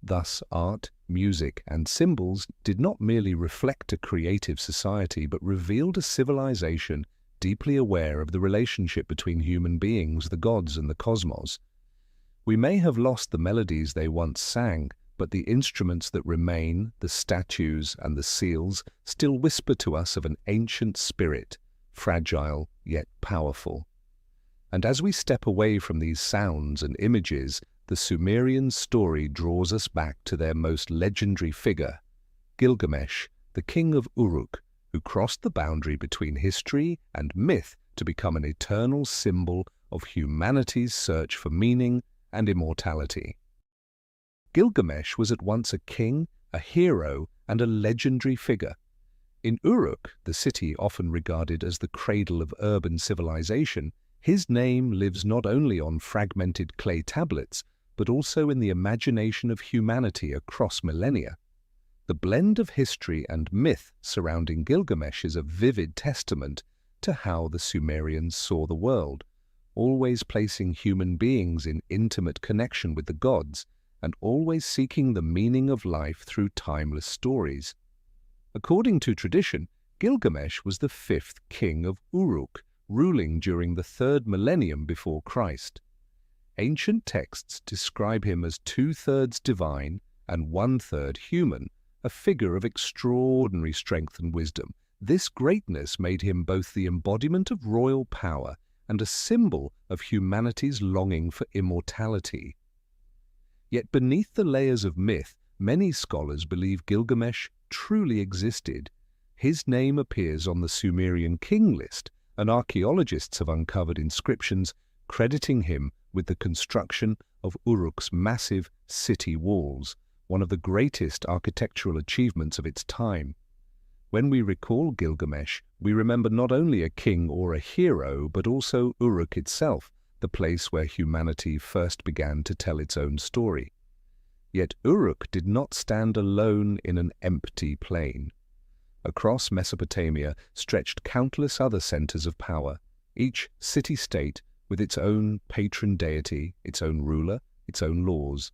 Thus, art, music, and symbols did not merely reflect a creative society, but revealed a civilization deeply aware of the relationship between human beings, the gods, and the cosmos. We may have lost the melodies they once sang, but the instruments that remain, the statues and the seals, still whisper to us of an ancient spirit, fragile yet powerful. And as we step away from these sounds and images, the Sumerian story draws us back to their most legendary figure, Gilgamesh, the king of Uruk, who crossed the boundary between history and myth to become an eternal symbol of humanity's search for meaning and immortality. Gilgamesh was at once a king, a hero, and a legendary figure. In Uruk, the city often regarded as the cradle of urban civilization, his name lives not only on fragmented clay tablets, but also in the imagination of humanity across millennia. The blend of history and myth surrounding Gilgamesh is a vivid testament to how the Sumerians saw the world, always placing human beings in intimate connection with the gods and always seeking the meaning of life through timeless stories. According to tradition, Gilgamesh was the fifth king of Uruk, ruling during the 3rd millennium before Christ. Ancient texts describe him as 2/3 divine and 1/3 human, a figure of extraordinary strength and wisdom. This greatness made him both the embodiment of royal power and a symbol of humanity's longing for immortality. Yet beneath the layers of myth, many scholars believe Gilgamesh truly existed. His name appears on the Sumerian king list, and archaeologists have uncovered inscriptions crediting him with the construction of Uruk's massive city walls, one of the greatest architectural achievements of its time. When we recall Gilgamesh, we remember not only a king or a hero, but also Uruk itself, the place where humanity first began to tell its own story. Yet Uruk did not stand alone in an empty plain. Across Mesopotamia stretched countless other centers of power, each city-state with its own patron deity, its own ruler, its own laws.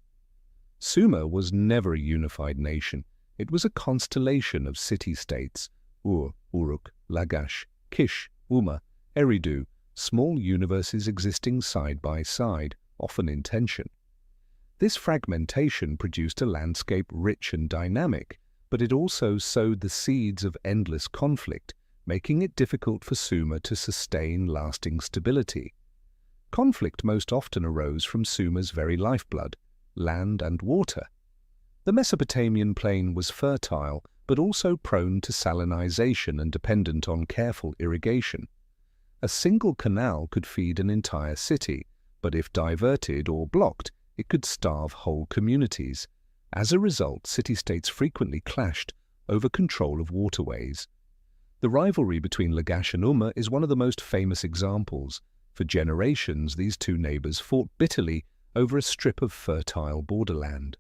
Sumer was never a unified nation. It was a constellation of city-states, Ur, Uruk, Lagash, Kish, Umma, Eridu, small universes existing side by side, often in tension. This fragmentation produced a landscape rich and dynamic, but it also sowed the seeds of endless conflict, making it difficult for Sumer to sustain lasting stability. Conflict most often arose from Sumer's very lifeblood, land and water. The Mesopotamian plain was fertile, but also prone to salinization and dependent on careful irrigation. A single canal could feed an entire city, but if diverted or blocked, it could starve whole communities. As a result, city-states frequently clashed over control of waterways. The rivalry between Lagash and Umma is one of the most famous examples. For generations, these two neighbors fought bitterly over a strip of fertile borderland.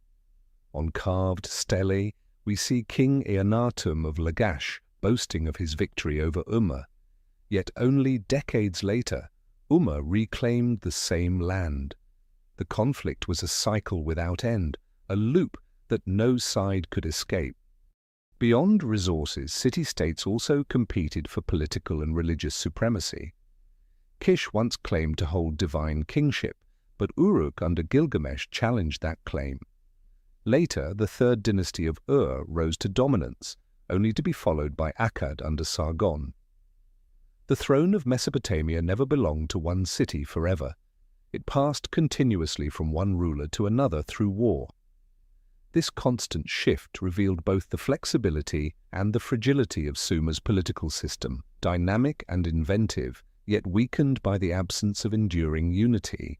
On carved stelae, we see King Eannatum of Lagash boasting of his victory over Umma. Yet only decades later, Umma reclaimed the same land. The conflict was a cycle without end, a loop that no side could escape. Beyond resources, city-states also competed for political and religious supremacy. Kish once claimed to hold divine kingship, but Uruk under Gilgamesh challenged that claim. Later, the third dynasty of Ur rose to dominance, only to be followed by Akkad under Sargon. The throne of Mesopotamia never belonged to one city forever. It passed continuously from one ruler to another through war. This constant shift revealed both the flexibility and the fragility of Sumer's political system, dynamic and inventive, yet weakened by the absence of enduring unity.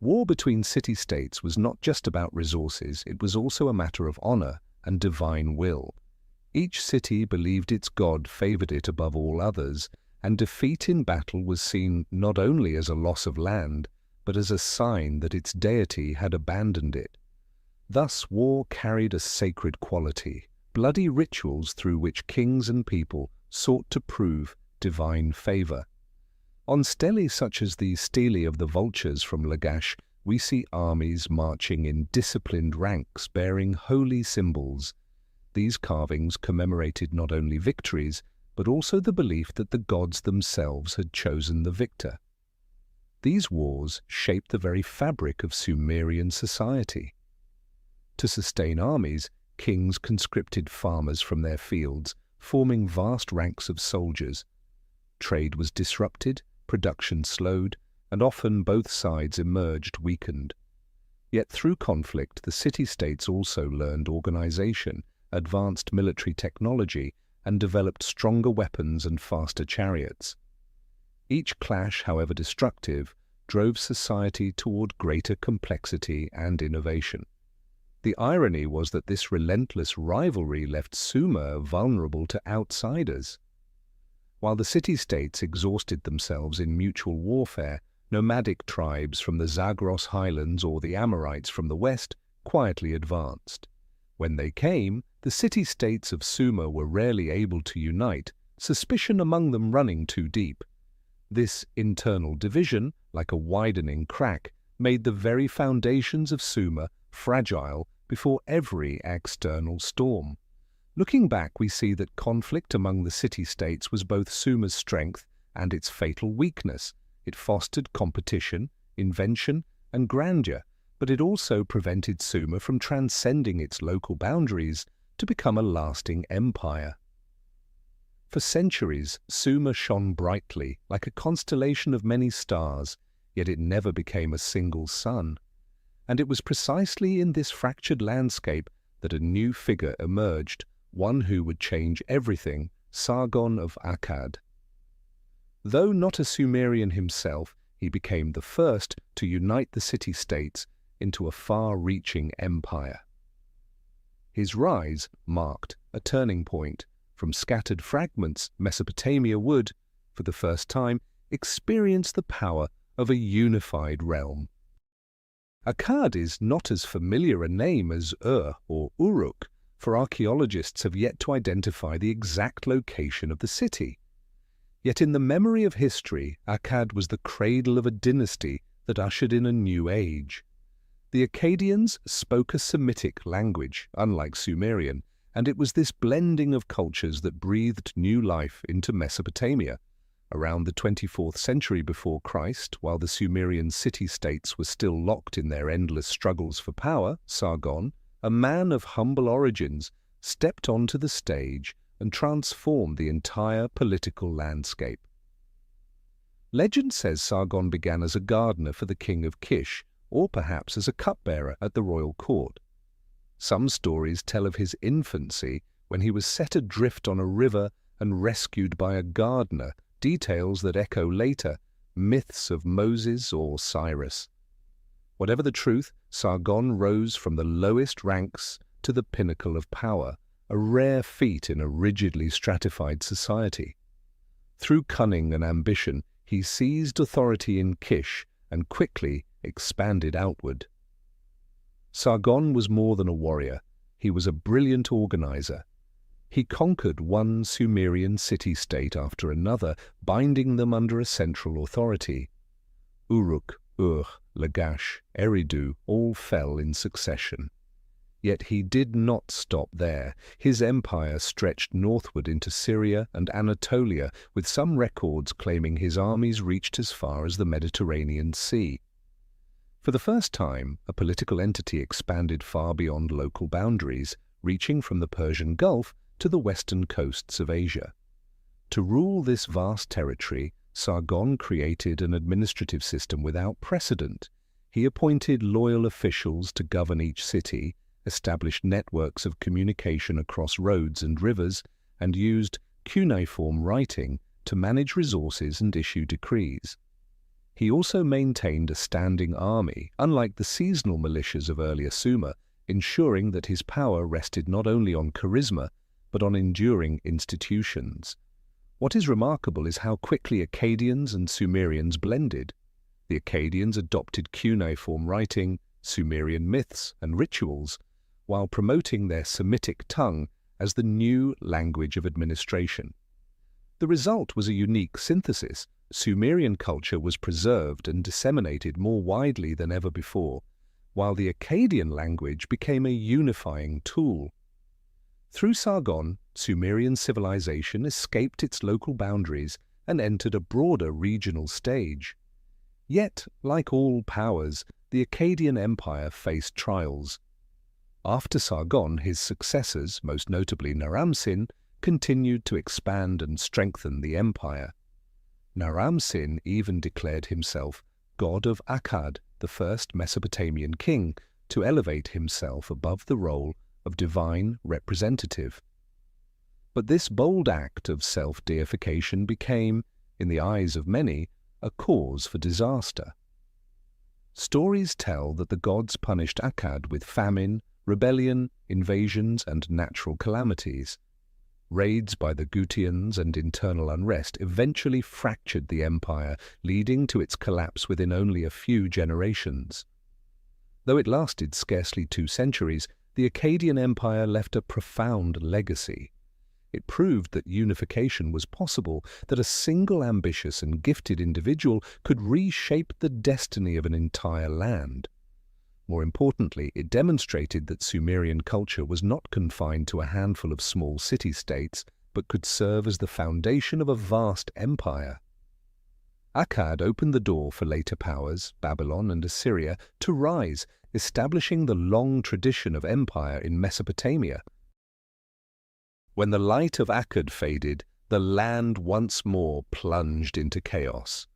War between city-states was not just about resources, it was also a matter of honor and divine will. Each city believed its god favored it above all others, and defeat in battle was seen not only as a loss of land, but as a sign that its deity had abandoned it. Thus war carried a sacred quality, bloody rituals through which kings and people sought to prove divine favor. On stelae such as the stele of the vultures from Lagash, we see armies marching in disciplined ranks bearing holy symbols. These carvings commemorated not only victories, but also the belief that the gods themselves had chosen the victor. These wars shaped the very fabric of Sumerian society. To sustain armies, kings conscripted farmers from their fields, forming vast ranks of soldiers. Trade was disrupted, production slowed, and often both sides emerged weakened. Yet through conflict, the city-states also learned organization, advanced military technology, and developed stronger weapons and faster chariots. Each clash, however destructive, drove society toward greater complexity and innovation. The irony was that this relentless rivalry left Sumer vulnerable to outsiders. While the city-states exhausted themselves in mutual warfare, nomadic tribes from the Zagros highlands or the Amorites from the west quietly advanced. When they came, the city-states of Sumer were rarely able to unite, suspicion among them running too deep. This internal division, like a widening crack, made the very foundations of Sumer fragile before every external storm. Looking back, we see that conflict among the city-states was both Sumer's strength and its fatal weakness. It fostered competition, invention, and grandeur, but it also prevented Sumer from transcending its local boundaries to become a lasting empire. For centuries, Sumer shone brightly, like a constellation of many stars, yet it never became a single sun. And it was precisely in this fractured landscape that a new figure emerged, one who would change everything, Sargon of Akkad. Though not a Sumerian himself, he became the first to unite the city-states into a far-reaching empire. His rise marked a turning point. From scattered fragments, Mesopotamia would, for the first time, experience the power of a unified realm. Akkad is not as familiar a name as Ur or Uruk, for archaeologists have yet to identify the exact location of the city. Yet in the memory of history, Akkad was the cradle of a dynasty that ushered in a new age. The Akkadians spoke a Semitic language, unlike Sumerian, and it was this blending of cultures that breathed new life into Mesopotamia. Around the 24th century before Christ, while the Sumerian city-states were still locked in their endless struggles for power, Sargon, a man of humble origins, stepped onto the stage and transformed the entire political landscape. Legend says Sargon began as a gardener for the king of Kish, or perhaps as a cupbearer at the royal court. Some stories tell of his infancy when he was set adrift on a river and rescued by a gardener, details that echo later, myths of Moses or Cyrus. Whatever the truth, Sargon rose from the lowest ranks to the pinnacle of power, a rare feat in a rigidly stratified society. Through cunning and ambition, he seized authority in Kish and quickly expanded outward. Sargon was more than a warrior. He was a brilliant organizer. He conquered one Sumerian city-state after another, binding them under a central authority. Uruk, Ur, Lagash, Eridu all fell in succession. Yet he did not stop there. His empire stretched northward into Syria and Anatolia, with some records claiming his armies reached as far as the Mediterranean Sea. For the first time, a political entity expanded far beyond local boundaries, reaching from the Persian Gulf to the western coasts of Asia. To rule this vast territory, Sargon created an administrative system without precedent. He appointed loyal officials to govern each city, established networks of communication across roads and rivers, and used cuneiform writing to manage resources and issue decrees. He also maintained a standing army, unlike the seasonal militias of earlier Sumer, ensuring that his power rested not only on charisma, but on enduring institutions. What is remarkable is how quickly Akkadians and Sumerians blended. The Akkadians adopted cuneiform writing, Sumerian myths and rituals, while promoting their Semitic tongue as the new language of administration. The result was a unique synthesis. Sumerian culture was preserved and disseminated more widely than ever before, while the Akkadian language became a unifying tool. Through Sargon, Sumerian civilization escaped its local boundaries and entered a broader regional stage. Yet, like all powers, the Akkadian Empire faced trials. After Sargon, his successors, most notably Naram-Sin, continued to expand and strengthen the empire. Naram-Sin even declared himself god of Akkad, the first Mesopotamian king, to elevate himself above the role of divine representative. But this bold act of self-deification became, in the eyes of many, a cause for disaster. Stories tell that the gods punished Akkad with famine, rebellion, invasions, and natural calamities. Raids by the Gutians and internal unrest eventually fractured the empire, leading to its collapse within only a few generations. Though it lasted scarcely 2 centuries, the Akkadian Empire left a profound legacy. It proved that unification was possible, that a single ambitious and gifted individual could reshape the destiny of an entire land. More importantly, it demonstrated that Sumerian culture was not confined to a handful of small city-states, but could serve as the foundation of a vast empire. Akkad opened the door for later powers, Babylon and Assyria, to rise, establishing the long tradition of empire in Mesopotamia. When the light of Akkad faded, the land once more plunged into chaos.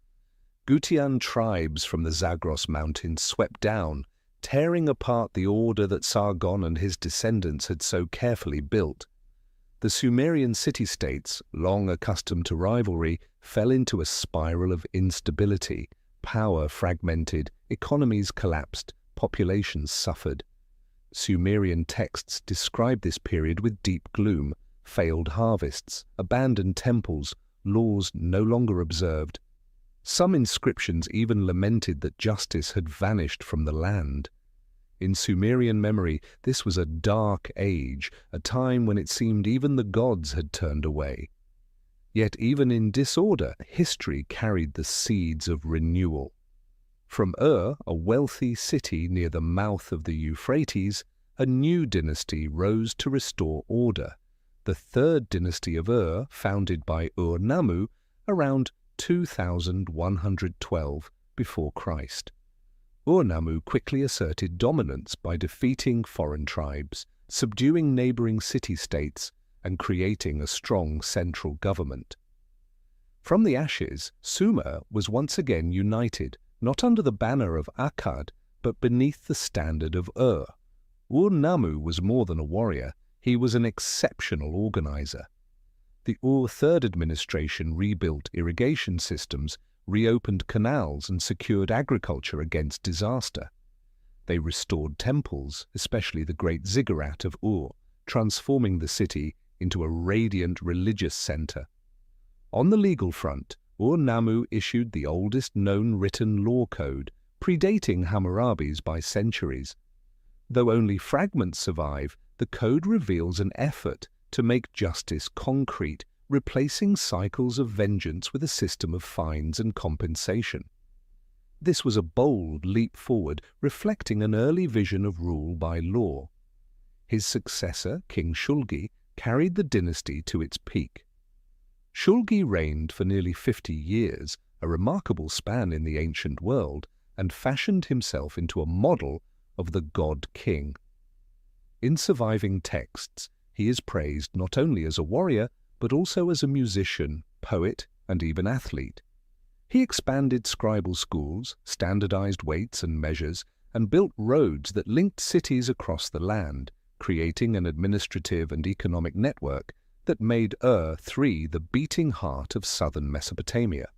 Gutian tribes from the Zagros Mountains swept down, tearing apart the order that Sargon and his descendants had so carefully built. The Sumerian city-states, long accustomed to rivalry, fell into a spiral of instability. Power fragmented, economies collapsed, populations suffered. Sumerian texts describe this period with deep gloom: failed harvests, abandoned temples, laws no longer observed. Some inscriptions even lamented that justice had vanished from the land. In Sumerian memory, this was a dark age, a time when it seemed even the gods had turned away. Yet even in disorder, history carried the seeds of renewal. From Ur, a wealthy city near the mouth of the Euphrates, a new dynasty rose to restore order. The third dynasty of Ur, founded by Ur-Nammu around 2112 before Christ. Ur-Nammu quickly asserted dominance by defeating foreign tribes, subduing neighboring city-states, and creating a strong central government. From the ashes, Sumer was once again united, not under the banner of Akkad, but beneath the standard of Ur. Ur-Nammu was more than a warrior, he was an exceptional organizer. The Ur Third administration rebuilt irrigation systems, reopened canals, and secured agriculture against disaster. They restored temples, especially the great ziggurat of Ur, transforming the city into a radiant religious center. On the legal front, Ur-Nammu issued the oldest known written law code, predating Hammurabi's by centuries. Though only fragments survive, the code reveals an effort to make justice concrete, replacing cycles of vengeance with a system of fines and compensation. This was a bold leap forward, reflecting an early vision of rule by law. His successor, King Shulgi, carried the dynasty to its peak. Shulgi reigned for nearly 50 years, a remarkable span in the ancient world, and fashioned himself into a model of the god-king. In surviving texts, he is praised not only as a warrior, but also as a musician, poet, and even athlete. He expanded scribal schools, standardized weights and measures, and built roads that linked cities across the land, creating an administrative and economic network that made Ur-3 the beating heart of southern Mesopotamia.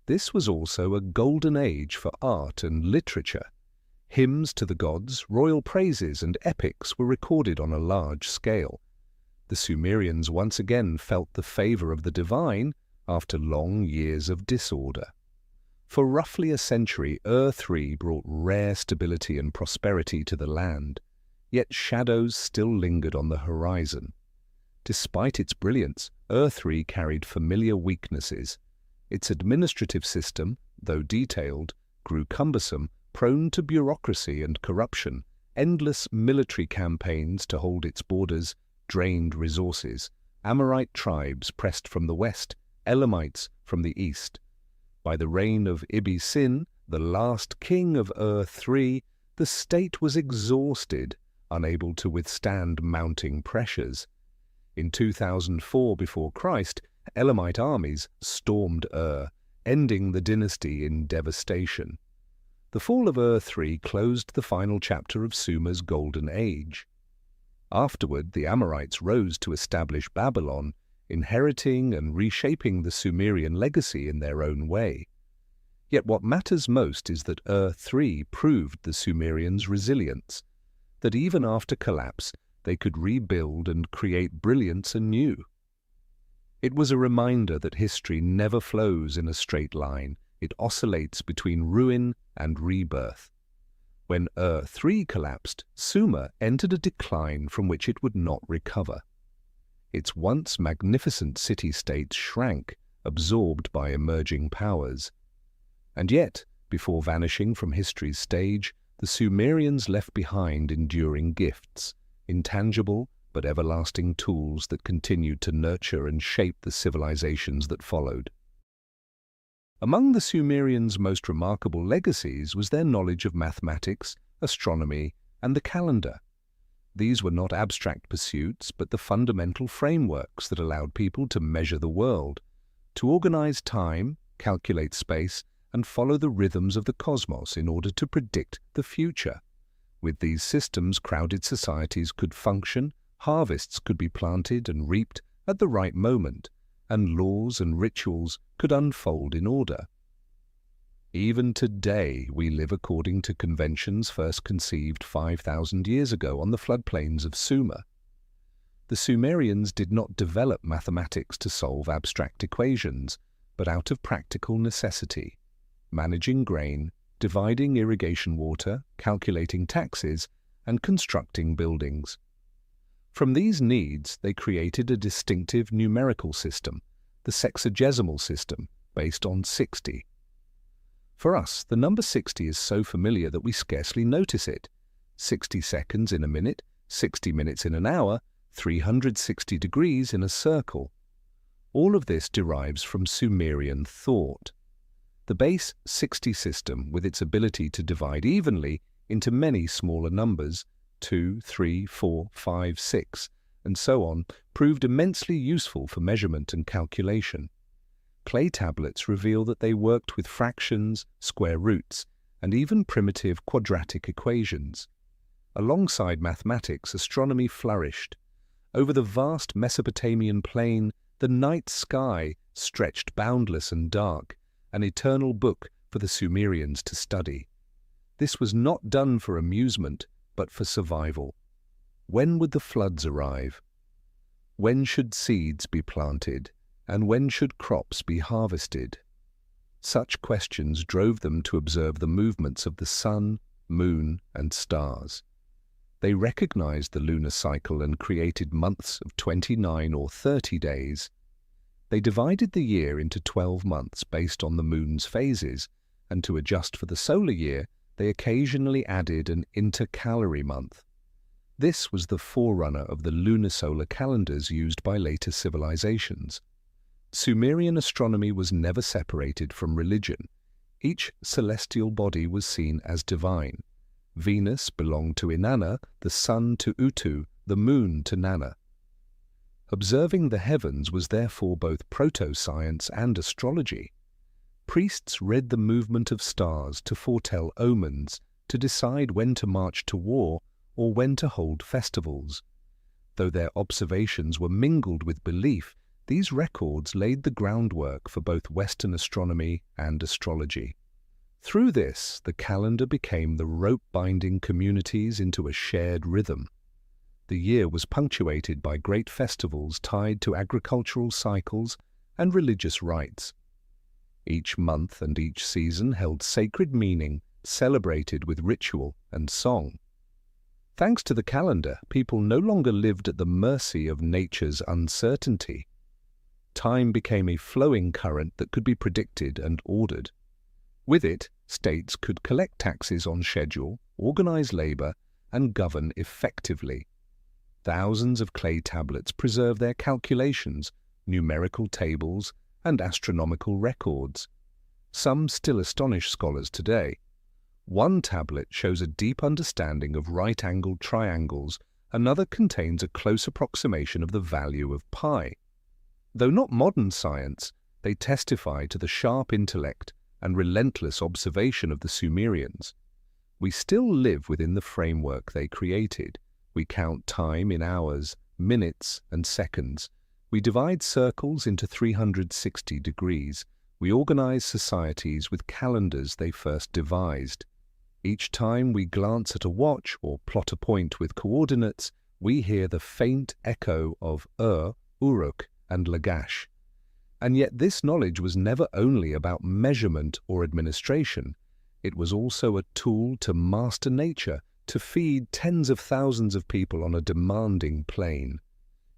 This was also a golden age for art and literature. Hymns to the gods, royal praises, and epics were recorded on a large scale. The Sumerians once again felt the favor of the divine after long years of disorder. For roughly a century, Ur-3 brought rare stability and prosperity to the land, yet shadows still lingered on the horizon. Despite its brilliance, Ur-3 carried familiar weaknesses. Its administrative system, though detailed, grew cumbersome, prone to bureaucracy and corruption. Endless military campaigns to hold its borders drained resources. Amorite tribes pressed from the west, Elamites from the east. By the reign of Ibbi-Sin, the last king of Ur-3, the state was exhausted, unable to withstand mounting pressures. In 2004 before Christ, Elamite armies stormed Ur, ending the dynasty in devastation. The fall of Ur-3 closed the final chapter of Sumer's golden age. Afterward, the Amorites rose to establish Babylon, inheriting and reshaping the Sumerian legacy in their own way. Yet what matters most is that Ur-3 proved the Sumerians' resilience, that even after collapse, they could rebuild and create brilliance anew. It was a reminder that history never flows in a straight line. It oscillates between ruin and rebirth. When Ur-3 collapsed, Sumer entered a decline from which it would not recover. Its once magnificent city-states shrank, absorbed by emerging powers. And yet, before vanishing from history's stage, the Sumerians left behind enduring gifts, intangible but everlasting tools that continued to nurture and shape the civilizations that followed. Among the Sumerians' most remarkable legacies was their knowledge of mathematics, astronomy, and the calendar. These were not abstract pursuits, but the fundamental frameworks that allowed people to measure the world, to organize time, calculate space, and follow the rhythms of the cosmos in order to predict the future. With these systems, crowded societies could function, Harvests could be planted and reaped at the right moment, and laws and rituals could unfold in order. Even today, we live according to conventions first conceived 5,000 years ago on the floodplains of Sumer. The Sumerians did not develop mathematics to solve abstract equations, but out of practical necessity, managing grain, dividing irrigation water, calculating taxes, and constructing buildings. From these needs, they created a distinctive numerical system, the sexagesimal system, based on 60. For us, the number 60 is so familiar that we scarcely notice it. 60 seconds in a minute, 60 minutes in an hour, 360 degrees in a circle. All of this derives from Sumerian thought. The base 60 system, with its ability to divide evenly into many smaller numbers, 2, 3, 4, 5, 6, and so on, proved immensely useful for measurement and calculation. Clay tablets reveal that they worked with fractions, square roots, and even primitive quadratic equations. Alongside mathematics, astronomy flourished. Over the vast Mesopotamian plain, the night sky stretched boundless and dark, an eternal book for the Sumerians to study. This was not done for amusement, but for survival. When would the floods arrive? When should seeds be planted? And when should crops be harvested? Such questions drove them to observe the movements of the sun, moon, and stars. They recognized the lunar cycle and created months of 29 or 30 days. They divided the year into 12 months based on the moon's phases, and to adjust for the solar year, they occasionally added an intercalary month. This was the forerunner of the lunisolar calendars used by later civilizations. Sumerian astronomy was never separated from religion. Each celestial body was seen as divine. Venus belonged to Inanna, the sun to Utu, the moon to Nanna. Observing the heavens was therefore both proto-science and astrology. Priests read the movement of stars to foretell omens, to decide when to march to war or when to hold festivals. Though their observations were mingled with belief, these records laid the groundwork for both Western astronomy and astrology. Through this, the calendar became the rope binding communities into a shared rhythm. The year was punctuated by great festivals tied to agricultural cycles and religious rites. Each month and each season held sacred meaning, celebrated with ritual and song. Thanks to the calendar, people no longer lived at the mercy of nature's uncertainty. Time became a flowing current that could be predicted and ordered. With it, states could collect taxes on schedule, organize labor, and govern effectively. Thousands of clay tablets preserve their calculations, numerical tables, and astronomical records. Some still astonish scholars today. One tablet shows a deep understanding of right-angled triangles, another contains a close approximation of the value of pi. Though not modern science, they testify to the sharp intellect and relentless observation of the Sumerians. We still live within the framework they created. We count time in hours, minutes, and seconds. We divide circles into 360 degrees. We organize societies with calendars they first devised. Each time we glance at a watch or plot a point with coordinates, we hear the faint echo of Uruk, and Lagash. And yet this knowledge was never only about measurement or administration. It was also a tool to master nature, to feed tens of thousands of people on a demanding plain.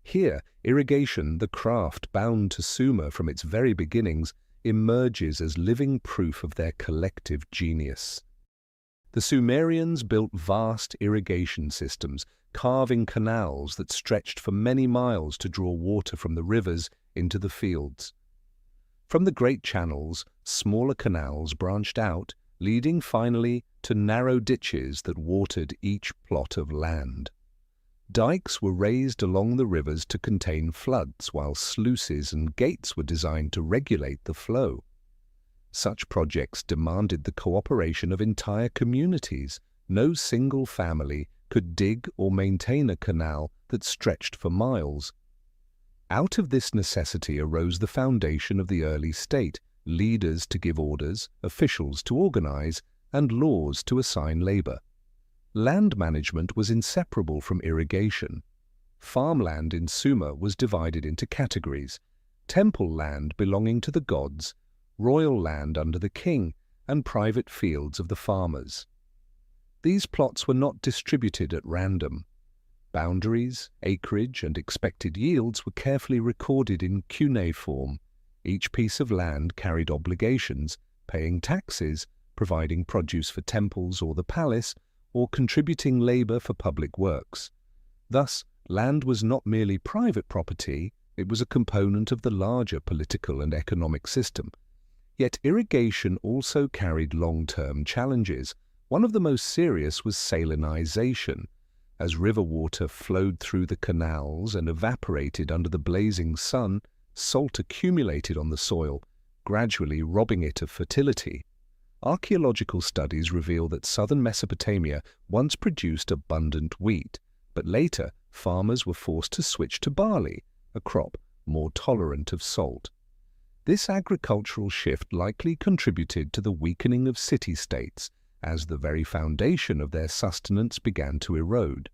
Here, irrigation, the craft bound to Sumer from its very beginnings, emerges as living proof of their collective genius. The Sumerians built vast irrigation systems, carving canals that stretched for many miles to draw water from the rivers into the fields. From the great channels, smaller canals branched out, leading finally to narrow ditches that watered each plot of land. Dikes were raised along the rivers to contain floods, while sluices and gates were designed to regulate the flow. Such projects demanded the cooperation of entire communities. No single family could dig or maintain a canal that stretched for miles. Out of this necessity arose the foundation of the early state: leaders to give orders, officials to organize, and laws to assign labor. Land management was inseparable from irrigation. Farmland in Sumer was divided into categories: temple land belonging to the gods, royal land under the king, and private fields of the farmers. These plots were not distributed at random. Boundaries, acreage, and expected yields were carefully recorded in cuneiform. Each piece of land carried obligations, paying taxes, providing produce for temples or the palace, or contributing labor for public works. Thus, land was not merely private property, it was a component of the larger political and economic system. Yet irrigation also carried long-term challenges. One of the most serious was salinization. As river water flowed through the canals and evaporated under the blazing sun, salt accumulated on the soil, gradually robbing it of fertility. Archaeological studies reveal that southern Mesopotamia once produced abundant wheat, but later farmers were forced to switch to barley, a crop more tolerant of salt. This agricultural shift likely contributed to the weakening of city-states, as the very foundation of their sustenance began to erode.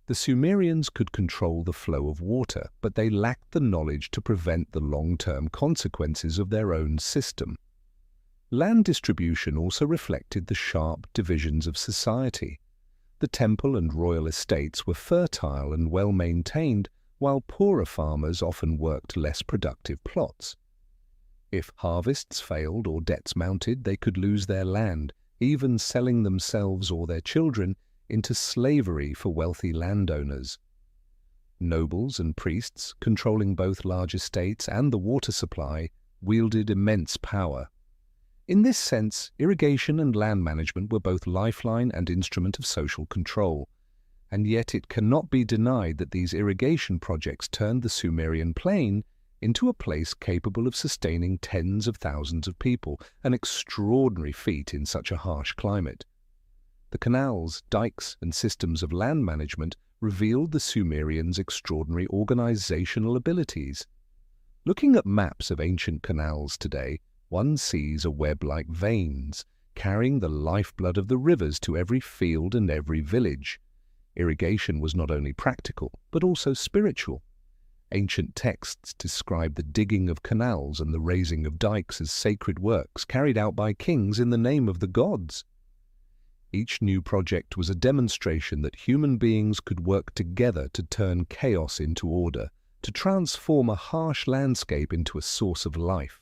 The Sumerians could control the flow of water, but they lacked the knowledge to prevent the long-term consequences of their own system. Land distribution also reflected the sharp divisions of society. The temple and royal estates were fertile and well-maintained, while poorer farmers often worked less productive plots. If harvests failed or debts mounted, they could lose their land, even selling themselves or their children into slavery for wealthy landowners. Nobles and priests, controlling both large estates and the water supply, wielded immense power. In this sense, irrigation and land management were both lifeline and instrument of social control. And yet it cannot be denied that these irrigation projects turned the Sumerian plain into a place capable of sustaining tens of thousands of people, an extraordinary feat in such a harsh climate. The canals, dikes, and systems of land management revealed the Sumerians' extraordinary organizational abilities. Looking at maps of ancient canals today, one sees a web like veins, carrying the lifeblood of the rivers to every field and every village. Irrigation was not only practical, but also spiritual. Ancient texts describe the digging of canals and the raising of dikes as sacred works carried out by kings in the name of the gods. Each new project was a demonstration that human beings could work together to turn chaos into order, to transform a harsh landscape into a source of life.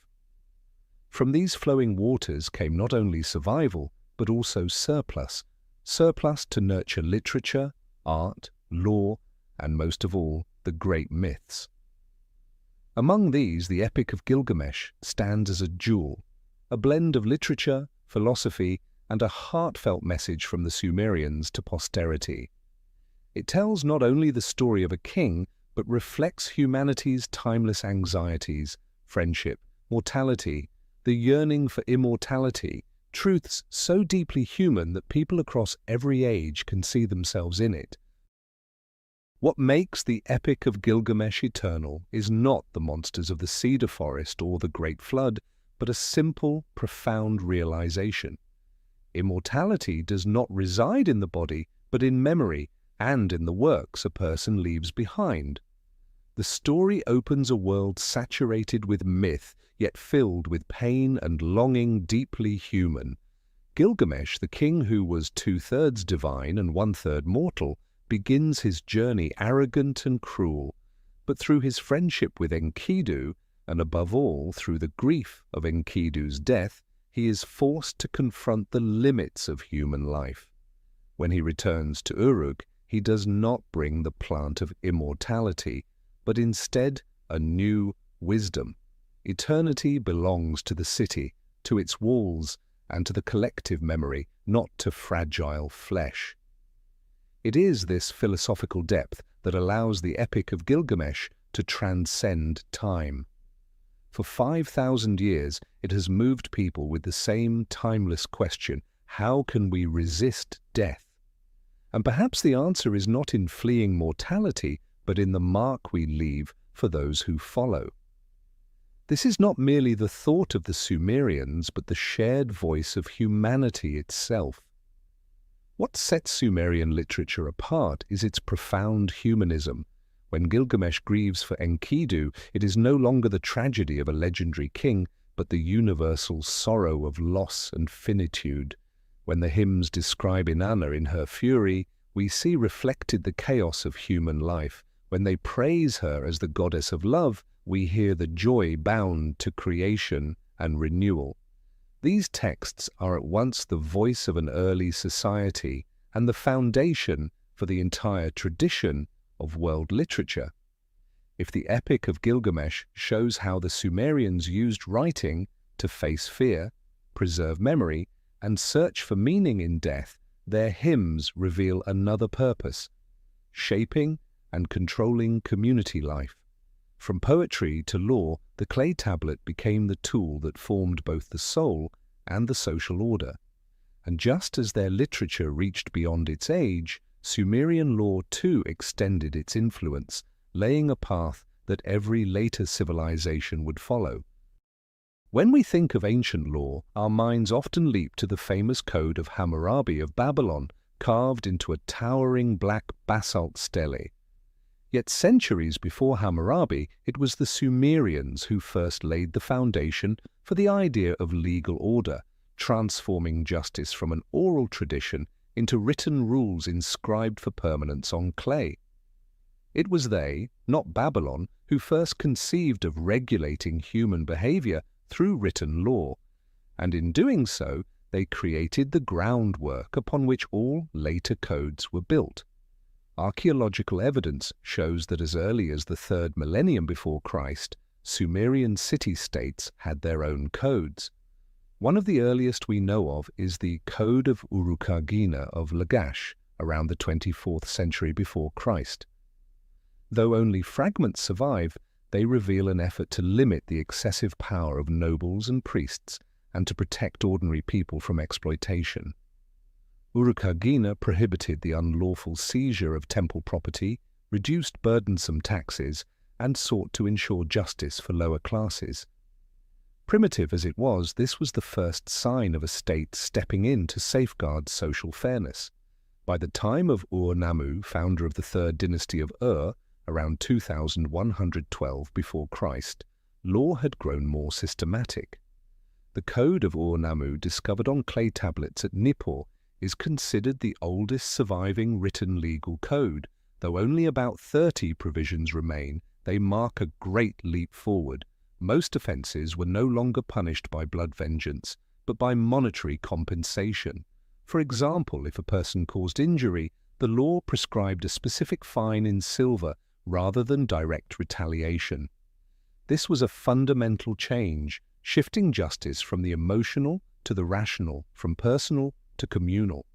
From these flowing waters came not only survival, but also surplus to nurture literature, art, law, and most of all, the great myths. Among these, the Epic of Gilgamesh stands as a jewel, a blend of literature, philosophy, and a heartfelt message from the Sumerians to posterity. It tells not only the story of a king, but reflects humanity's timeless anxieties, friendship, mortality, the yearning for immortality, truths so deeply human that people across every age can see themselves in it. What makes the Epic of Gilgamesh eternal is not the monsters of the cedar forest or the Great Flood, but a simple, profound realization. Immortality does not reside in the body, but in memory and in the works a person leaves behind. The story opens a world saturated with myth, yet filled with pain and longing deeply human. Gilgamesh, the king who was 2/3 divine and 1/3 mortal, begins his journey arrogant and cruel, but through his friendship with Enkidu, and above all through the grief of Enkidu's death, he is forced to confront the limits of human life. When he returns to Uruk, he does not bring the plant of immortality, but instead a new wisdom. Eternity belongs to the city, to its walls, and to the collective memory, not to fragile flesh. It is this philosophical depth that allows the Epic of Gilgamesh to transcend time. For 5,000 years, it has moved people with the same timeless question: how can we resist death? And perhaps the answer is not in fleeing mortality, but in the mark we leave for those who follow. This is not merely the thought of the Sumerians, but the shared voice of humanity itself. What sets Sumerian literature apart is its profound humanism. When Gilgamesh grieves for Enkidu, it is no longer the tragedy of a legendary king, but the universal sorrow of loss and finitude. When the hymns describe Inanna in her fury, we see reflected the chaos of human life. When they praise her as the goddess of love, we hear the joy bound to creation and renewal. These texts are at once the voice of an early society and the foundation for the entire tradition of world literature. If the Epic of Gilgamesh shows how the Sumerians used writing to face fear, preserve memory, and search for meaning in death, their hymns reveal another purpose: shaping and controlling community life. From poetry to law, the clay tablet became the tool that formed both the soul and the social order. And just as their literature reached beyond its age, Sumerian law too extended its influence, laying a path that every later civilization would follow. When we think of ancient law, our minds often leap to the famous Code of Hammurabi of Babylon, carved into a towering black basalt stele. Yet centuries before Hammurabi, it was the Sumerians who first laid the foundation for the idea of legal order, transforming justice from an oral tradition into written rules inscribed for permanence on clay. It was they, not Babylon, who first conceived of regulating human behavior through written law, and in doing so, they created the groundwork upon which all later codes were built. Archaeological evidence shows that as early as the 3rd millennium before Christ, Sumerian city-states had their own codes. One of the earliest we know of is the Code of Urukagina of Lagash, around the 24th century before Christ. Though only fragments survive, they reveal an effort to limit the excessive power of nobles and priests and to protect ordinary people from exploitation. Urukagina prohibited the unlawful seizure of temple property, reduced burdensome taxes, and sought to ensure justice for lower classes. Primitive as it was, this was the first sign of a state stepping in to safeguard social fairness. By the time of Ur-Nammu, founder of the 3rd dynasty of Ur, around 2112 before Christ, law had grown more systematic. The Code of Ur-Nammu, discovered on clay tablets at Nippur, is considered the oldest surviving written legal code. Though only about 30 provisions remain, they mark a great leap forward. Most offences were no longer punished by blood vengeance, but by monetary compensation. For example, if a person caused injury, the law prescribed a specific fine in silver rather than direct retaliation. This was a fundamental change, shifting justice from the emotional to the rational, from personal to communal.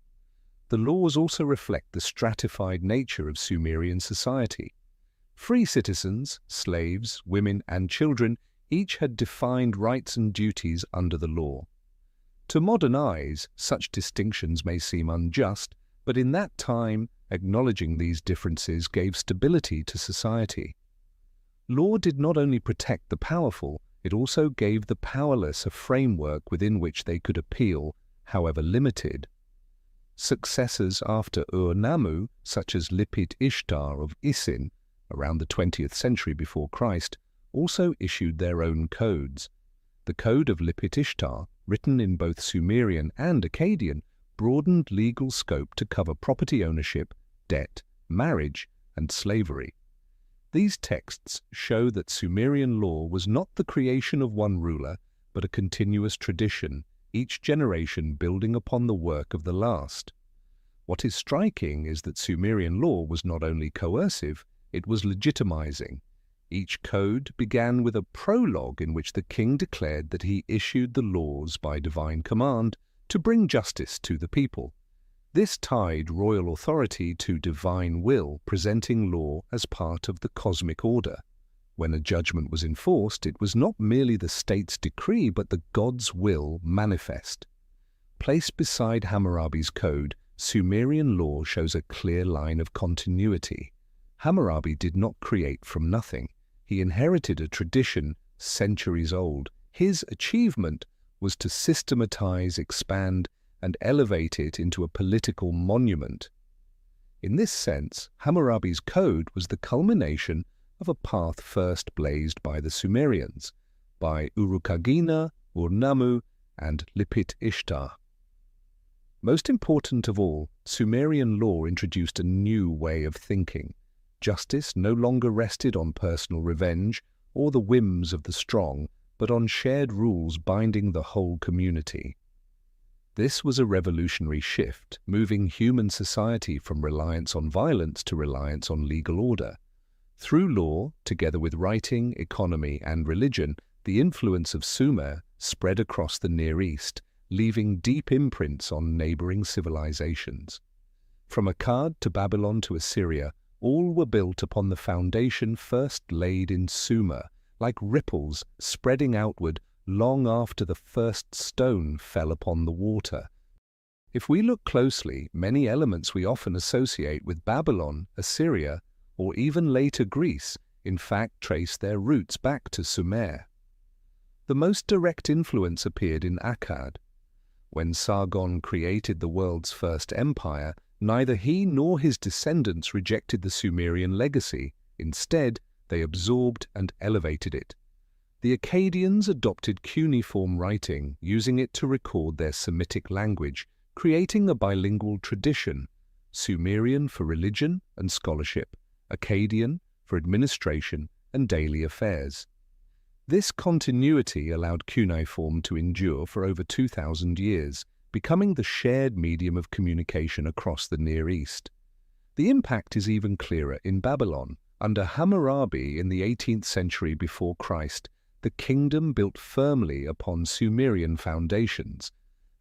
The laws also reflect the stratified nature of Sumerian society. Free citizens, slaves, women, and children each had defined rights and duties under the law. To modern eyes, such distinctions may seem unjust, but in that time, acknowledging these differences gave stability to society. Law did not only protect the powerful, it also gave the powerless a framework within which they could appeal, however limited. Successors after Ur-Nammu, such as Lipit Ishtar of Isin, around the 20th century before Christ, also issued their own codes. The Code of Lipit Ishtar, written in both Sumerian and Akkadian, broadened legal scope to cover property ownership, debt, marriage, and slavery. These texts show that Sumerian law was not the creation of one ruler, but a continuous tradition, each generation building upon the work of the last. What is striking is that Sumerian law was not only coercive, it was legitimizing. Each code began with a prologue in which the king declared that he issued the laws by divine command to bring justice to the people. This tied royal authority to divine will, presenting law as part of the cosmic order. When a judgment was enforced, it was not merely the state's decree, but the god's will manifest. Placed beside Hammurabi's code, Sumerian law shows a clear line of continuity. Hammurabi did not create from nothing. He inherited a tradition centuries old. His achievement was to systematize, expand, and elevate it into a political monument. In this sense, Hammurabi's code was the culmination of a path first blazed by the Sumerians, by Urukagina, Ur-Nammu, and Lipit Ishtar. Most important of all, Sumerian law introduced a new way of thinking. Justice no longer rested on personal revenge or the whims of the strong, but on shared rules binding the whole community. This was a revolutionary shift, moving human society from reliance on violence to reliance on legal order. Through law, together with writing, economy, and religion, the influence of Sumer spread across the Near East, leaving deep imprints on neighboring civilizations. From Akkad to Babylon to Assyria, all were built upon the foundation first laid in Sumer, like ripples spreading outward long after the first stone fell upon the water. If we look closely, many elements we often associate with Babylon, Assyria, or even later Greece, in fact trace their roots back to Sumer. The most direct influence appeared in Akkad. When Sargon created the world's first empire, neither he nor his descendants rejected the Sumerian legacy. Instead, they absorbed and elevated it. The Akkadians adopted cuneiform writing, using it to record their Semitic language, creating a bilingual tradition, Sumerian for religion and scholarship, Akkadian for administration and daily affairs. This continuity allowed cuneiform to endure for over 2,000 years, becoming the shared medium of communication across the Near East. The impact is even clearer in Babylon. Under Hammurabi in the 18th century before Christ, the kingdom built firmly upon Sumerian foundations.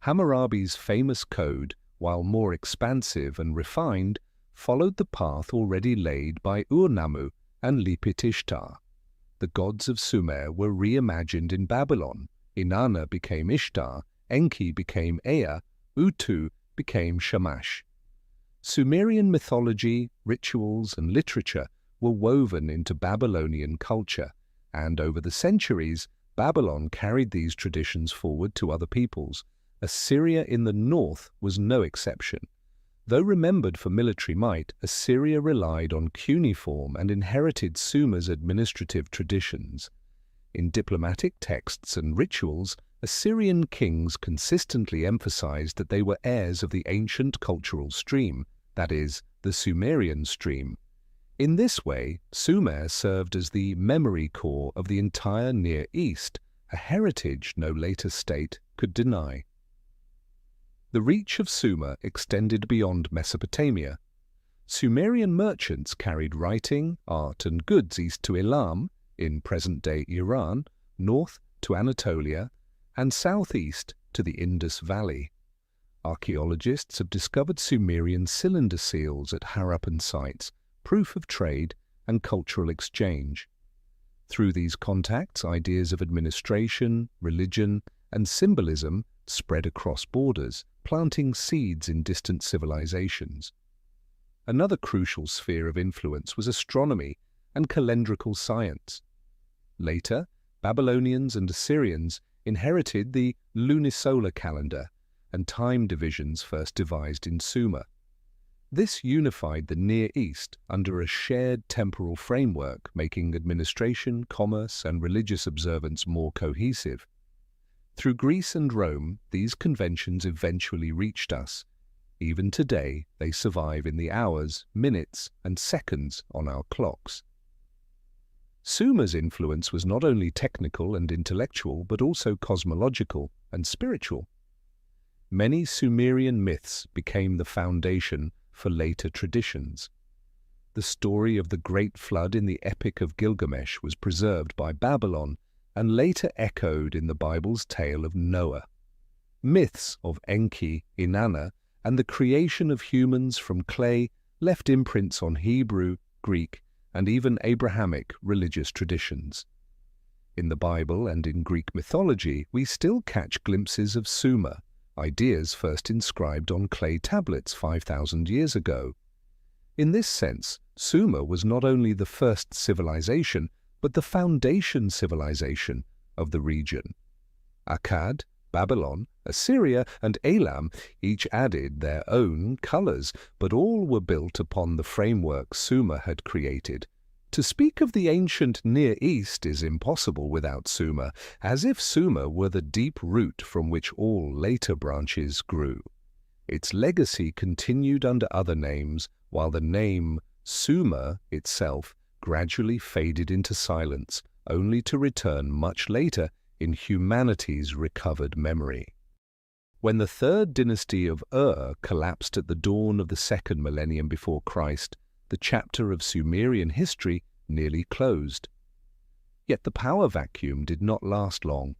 Hammurabi's famous code, while more expansive and refined, followed the path already laid by Ur-Nammu and Lipit Ishtar. The gods of Sumer were reimagined in Babylon. Inanna became Ishtar, Enki became Ea, Utu became Shamash. Sumerian mythology, rituals, and literature were woven into Babylonian culture, and over the centuries, Babylon carried these traditions forward to other peoples. Assyria in the north was no exception. Though remembered for military might, Assyria relied on cuneiform and inherited Sumer's administrative traditions. In diplomatic texts and rituals, Assyrian kings consistently emphasized that they were heirs of the ancient cultural stream, that is, the Sumerian stream. In this way, Sumer served as the memory core of the entire Near East, a heritage no later state could deny. The reach of Sumer extended beyond Mesopotamia. Sumerian merchants carried writing, art, and goods east to Elam, in present-day Iran, north to Anatolia, and southeast to the Indus Valley. Archaeologists have discovered Sumerian cylinder seals at Harappan sites, proof of trade and cultural exchange. Through these contacts, ideas of administration, religion, and symbolism spread across borders, planting seeds in distant civilizations. Another crucial sphere of influence was astronomy and calendrical science. Later, Babylonians and Assyrians inherited the lunisolar calendar and time divisions first devised in Sumer. This unified the Near East under a shared temporal framework, making administration, commerce, and religious observance more cohesive. Through Greece and Rome, these conventions eventually reached us. Even today, they survive in the hours, minutes, and seconds on our clocks. Sumer's influence was not only technical and intellectual, but also cosmological and spiritual. Many Sumerian myths became the foundation for later traditions. The story of the Great Flood in the Epic of Gilgamesh was preserved by Babylon and later echoed in the Bible's tale of Noah. Myths of Enki, Inanna, and the creation of humans from clay left imprints on Hebrew, Greek, and even Abrahamic religious traditions. In the Bible and in Greek mythology, we still catch glimpses of Sumer, ideas first inscribed on clay tablets 5,000 years ago. In this sense, Sumer was not only the first civilization, but the foundation civilization of the region. Akkad, Babylon, Assyria, and Elam each added their own colors, but all were built upon the framework Sumer had created. To speak of the ancient Near East is impossible without Sumer, as if Sumer were the deep root from which all later branches grew. Its legacy continued under other names, while the name Sumer itself gradually faded into silence, only to return much later in humanity's recovered memory. When the third dynasty of collapsed at the dawn of the second millennium before Christ, the chapter of Sumerian history nearly closed. Yet the power vacuum did not last long.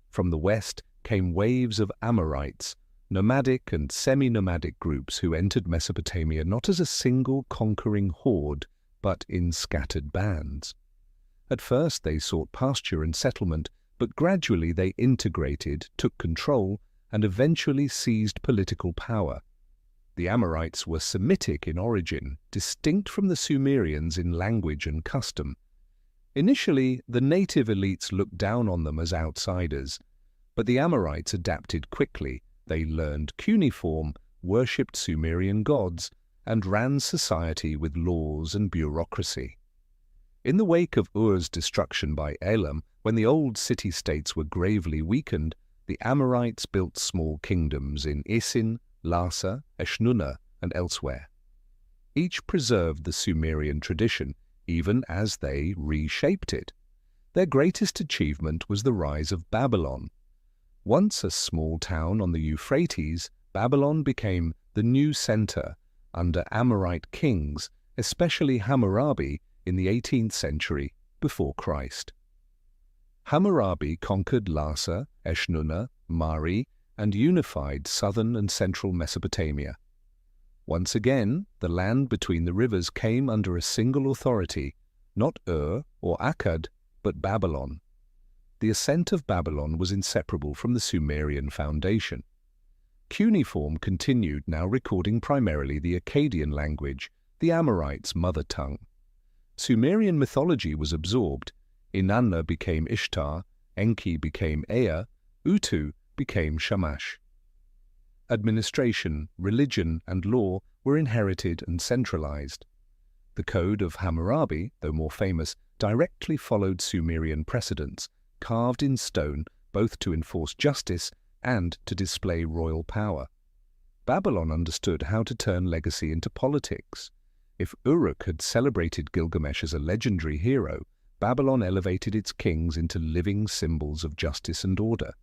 From the west came waves of Amorites, nomadic and semi-nomadic groups who entered Mesopotamia not as a single conquering horde, but in scattered bands. At first they sought pasture and settlement, but gradually they integrated, took control, and eventually seized political power. The Amorites were Semitic in origin, distinct from the Sumerians in language and custom. Initially, the native elites looked down on them as outsiders, but the Amorites adapted quickly. They learned cuneiform, worshipped Sumerian gods, and ran society with laws and bureaucracy. In the wake of Ur's destruction by Elam, when the old city-states were gravely weakened, the Amorites built small kingdoms in Isin, Larsa, Eshnunna, and elsewhere. Each preserved the Sumerian tradition, even as they reshaped it. Their greatest achievement was the rise of Babylon. Once a small town on the Euphrates, Babylon became the new center under Amorite kings, especially Hammurabi in the 18th century before Christ. Hammurabi conquered Larsa, Eshnunna, Mari, and unified southern and central Mesopotamia. Once again, the land between the rivers came under a single authority, not Ur or Akkad, but Babylon. The ascent of Babylon was inseparable from the Sumerian foundation. Cuneiform continued, now recording primarily the Akkadian language, the Amorites' mother tongue. Sumerian mythology was absorbed. Inanna became Ishtar, Enki became Ea, Utu became Shamash. Administration, religion, and law were inherited and centralized. The Code of Hammurabi, though more famous, directly followed Sumerian precedents, carved in stone both to enforce justice and to display royal power. Babylon understood how to turn legacy into politics. If Uruk had celebrated Gilgamesh as a legendary hero, Babylon elevated its kings into living symbols of justice and order.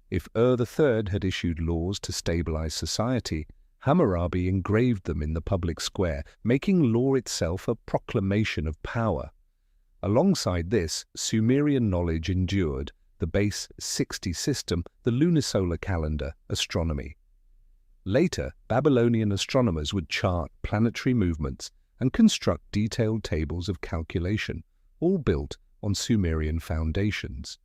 If Ur III had issued laws to stabilize society, Hammurabi engraved them in the public square, making law itself a proclamation of power. Alongside this, Sumerian knowledge endured: the base 60 system, the lunisolar calendar, astronomy. Later, Babylonian astronomers would chart planetary movements and construct detailed tables of calculation, all built on Sumerian foundations.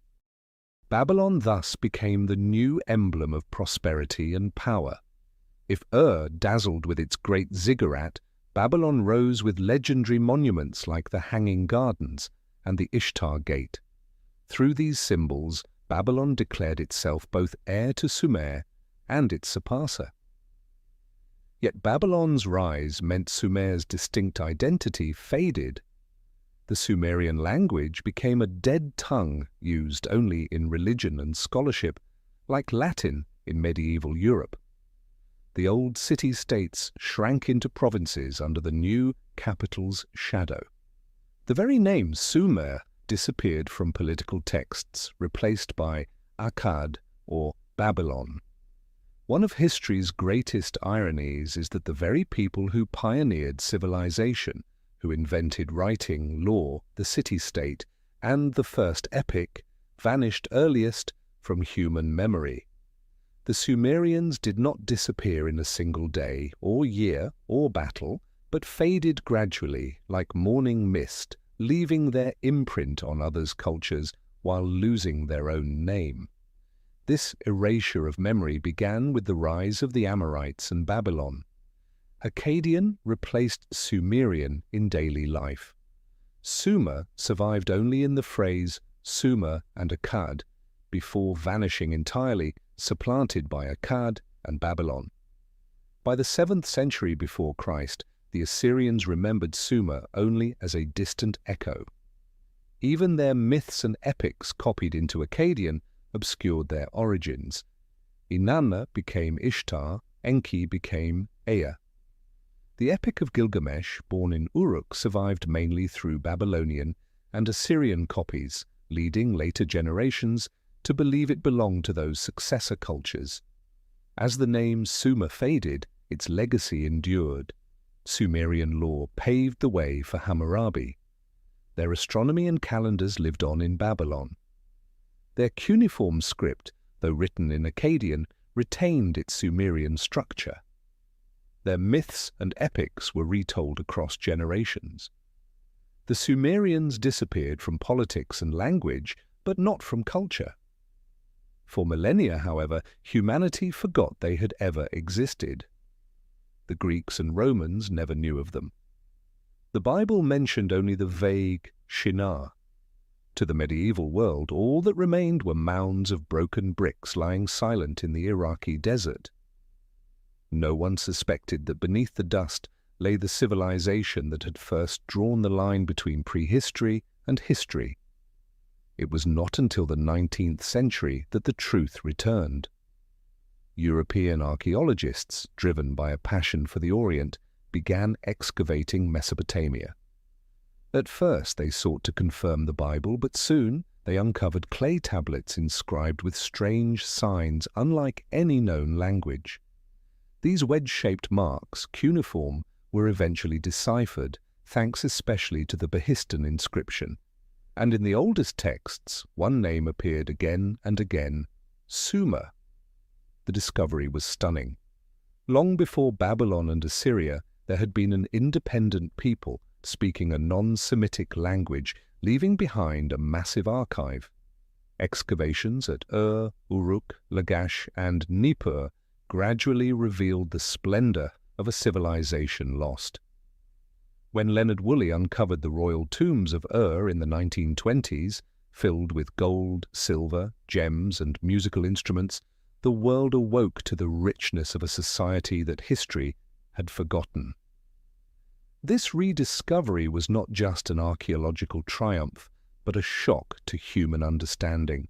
Babylon thus became the new emblem of prosperity and power. If Ur dazzled with its great ziggurat, Babylon rose with legendary monuments like the Hanging Gardens and the Ishtar Gate. Through these symbols, Babylon declared itself both heir to Sumer and its surpasser. Yet Babylon's rise meant Sumer's distinct identity faded. The Sumerian language became a dead tongue used only in religion and scholarship, like Latin in medieval Europe. The old city-states shrank into provinces under the new capital's shadow. The very name Sumer disappeared from political texts, replaced by Akkad or Babylon. One of history's greatest ironies is that the very people who pioneered civilization, who invented writing, law, the city-state, and the first epic, vanished earliest from human memory. The Sumerians did not disappear in a single day, or year, or battle, but faded gradually, like morning mist, leaving their imprint on others' cultures while losing their own name. This erasure of memory began with the rise of the Amorites and Babylon. Akkadian replaced Sumerian in daily life. Sumer survived only in the phrase Sumer and Akkad, before vanishing entirely, supplanted by Akkad and Babylon. By the 7th century before Christ, the Assyrians remembered Sumer only as a distant echo. Even their myths and epics copied into Akkadian obscured their origins. Inanna became Ishtar, Enki became Ea. The Epic of Gilgamesh, born in Uruk, survived mainly through Babylonian and Assyrian copies, leading later generations to believe it belonged to those successor cultures. As the name Sumer faded, its legacy endured. Sumerian lore paved the way for Hammurabi. Their astronomy and calendars lived on in Babylon. Their cuneiform script, though written in Akkadian, retained its Sumerian structure. Their myths and epics were retold across generations. The Sumerians disappeared from politics and language, but not from culture. For millennia, however, humanity forgot they had ever existed. The Greeks and Romans never knew of them. The Bible mentioned only the vague Shinar. To the medieval world, all that remained were mounds of broken bricks lying silent in the Iraqi desert. No one suspected that beneath the dust lay the civilization that had first drawn the line between prehistory and history. It was not until the 19th century that the truth returned. European archaeologists, driven by a passion for the Orient, began excavating Mesopotamia. At first they sought to confirm the Bible, but soon they uncovered clay tablets inscribed with strange signs unlike any known language. These wedge-shaped marks, cuneiform, were eventually deciphered, thanks especially to the Behistun inscription. And in the oldest texts, one name appeared again and again: Sumer. The discovery was stunning. Long before Babylon and Assyria, there had been an independent people speaking a non-Semitic language, leaving behind a massive archive. Excavations at Ur, Uruk, Lagash, and Nippur gradually revealed the splendor of a civilization lost. When Leonard Woolley uncovered the royal tombs of Ur in the 1920s, filled with gold, silver, gems, and musical instruments, the world awoke to the richness of a society that history had forgotten. This rediscovery was not just an archaeological triumph, but a shock to human understanding.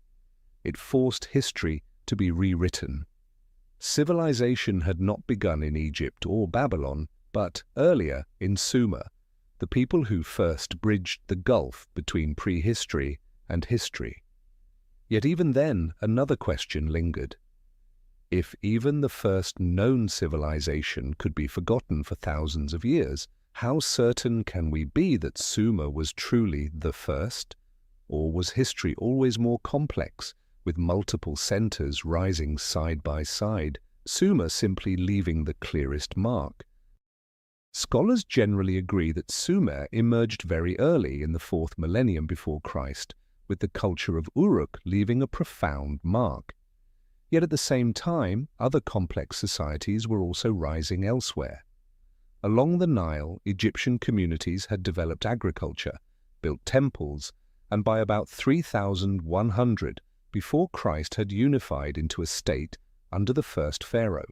It forced history to be rewritten. Civilization had not begun in Egypt or Babylon, but earlier in Sumer, the people who first bridged the gulf between prehistory and history. Yet even then, another question lingered. If even the first known civilization could be forgotten for thousands of years, how certain can we be that Sumer was truly the first? Or was history always more complex, with multiple centers rising side by side, Sumer simply leaving the clearest mark? Scholars generally agree that Sumer emerged very early in the 4th millennium before Christ, with the culture of Uruk leaving a profound mark. Yet at the same time, other complex societies were also rising elsewhere. Along the Nile, Egyptian communities had developed agriculture, built temples, and by about 3100 before Christ had unified into a state under the first pharaoh.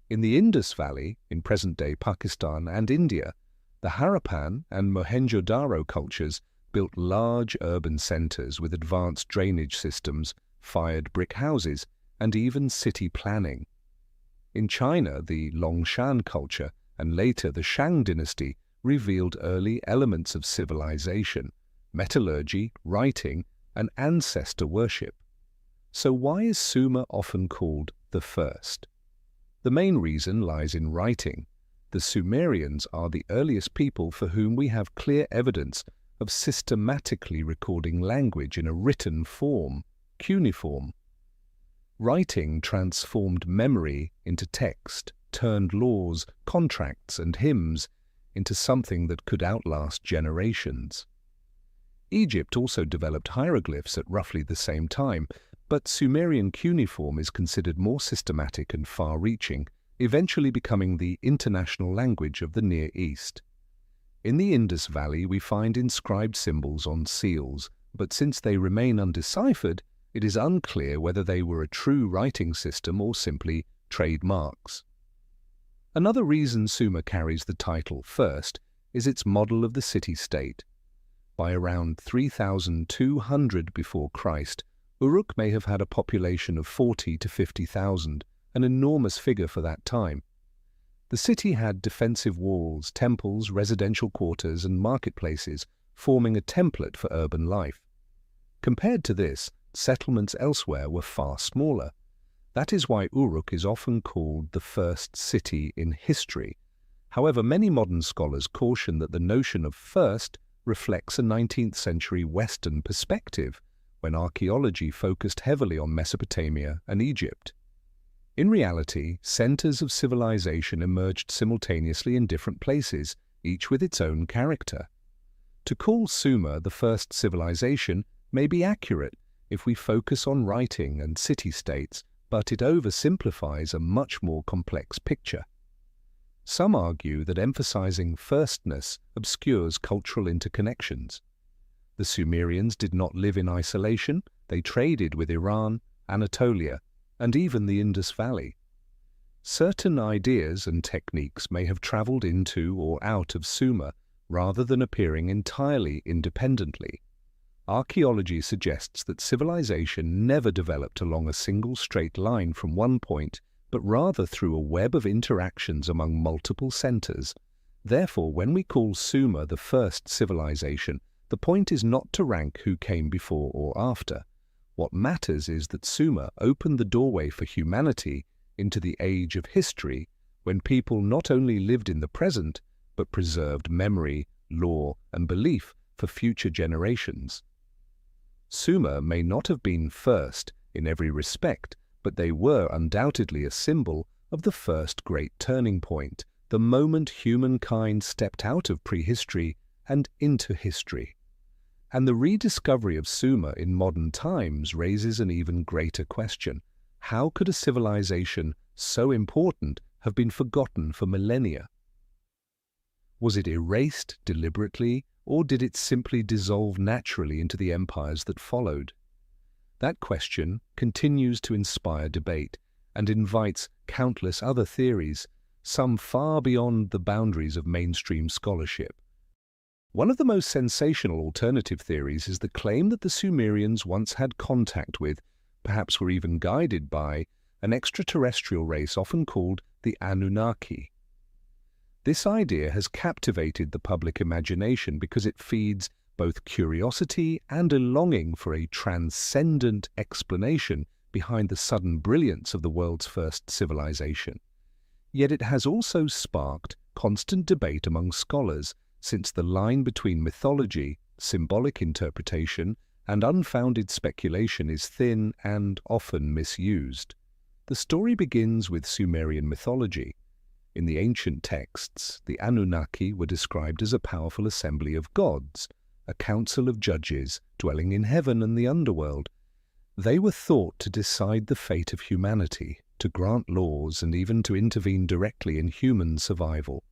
In the Indus Valley, in present-day Pakistan and India, the Harappan and Mohenjo-Daro cultures built large urban centers with advanced drainage systems, fired brick houses, and even city planning. In China, the Longshan culture and later the Shang dynasty revealed early elements of civilization, metallurgy, writing, and ancestor worship. So why is Sumer often called the first? The main reason lies in writing. The Sumerians are the earliest people for whom we have clear evidence of systematically recording language in a written form, cuneiform. Writing transformed memory into text, turned laws, contracts, and hymns into something that could outlast generations. Egypt also developed hieroglyphs at roughly the same time, but Sumerian cuneiform is considered more systematic and far-reaching, eventually becoming the international language of the Near East. In the Indus Valley, we find inscribed symbols on seals, but since they remain undeciphered, it is unclear whether they were a true writing system or simply trademarks. Another reason Sumer carries the title first is its model of the city-state. By around 3200 before Christ, Uruk may have had a population of 40 to 50,000, an enormous figure for that time. The city had defensive walls, temples, residential quarters, and marketplaces, forming a template for urban life. Compared to this, settlements elsewhere were far smaller. That is why Uruk is often called the first city in history. However, many modern scholars caution that the notion of first reflects a 19th century Western perspective, when archaeology focused heavily on Mesopotamia and Egypt. In reality, centers of civilization emerged simultaneously in different places, each with its own character. To call Sumer the first civilization may be accurate if we focus on writing and city-states, but it oversimplifies a much more complex picture. Some argue that emphasizing firstness obscures cultural interconnections. The Sumerians did not live in isolation. They traded with Iran, Anatolia, and even the Indus Valley. Certain ideas and techniques may have traveled into or out of Sumer rather than appearing entirely independently. Archaeology suggests that civilization never developed along a single straight line from one point, but rather through a web of interactions among multiple centers. Therefore, when we call Sumer the first civilization, the point is not to rank who came before or after. What matters is that Sumer opened the doorway for humanity into the age of history, when people not only lived in the present, but preserved memory, law, and belief for future generations. Sumer may not have been first in every respect, but they were undoubtedly a symbol of the first great turning point, the moment humankind stepped out of prehistory and into history. And the rediscovery of Sumer in modern times raises an even greater question. How could a civilization so important have been forgotten for millennia? Was it erased deliberately, or did it simply dissolve naturally into the empires that followed? That question continues to inspire debate and invites countless other theories, some far beyond the boundaries of mainstream scholarship. One of the most sensational alternative theories is the claim that the Sumerians once had contact with, perhaps were even guided by, an extraterrestrial race often called the Anunnaki. This idea has captivated the public imagination because it feeds both curiosity and a longing for a transcendent explanation behind the sudden brilliance of the world's first civilization. Yet it has also sparked constant debate among scholars, since the line between mythology, symbolic interpretation, and unfounded speculation is thin and often misused. The story begins with Sumerian mythology. In the ancient texts, the Anunnaki were described as a powerful assembly of gods, a council of judges dwelling in heaven and the underworld. They were thought to decide the fate of humanity, to grant laws, and even to intervene directly in human survival.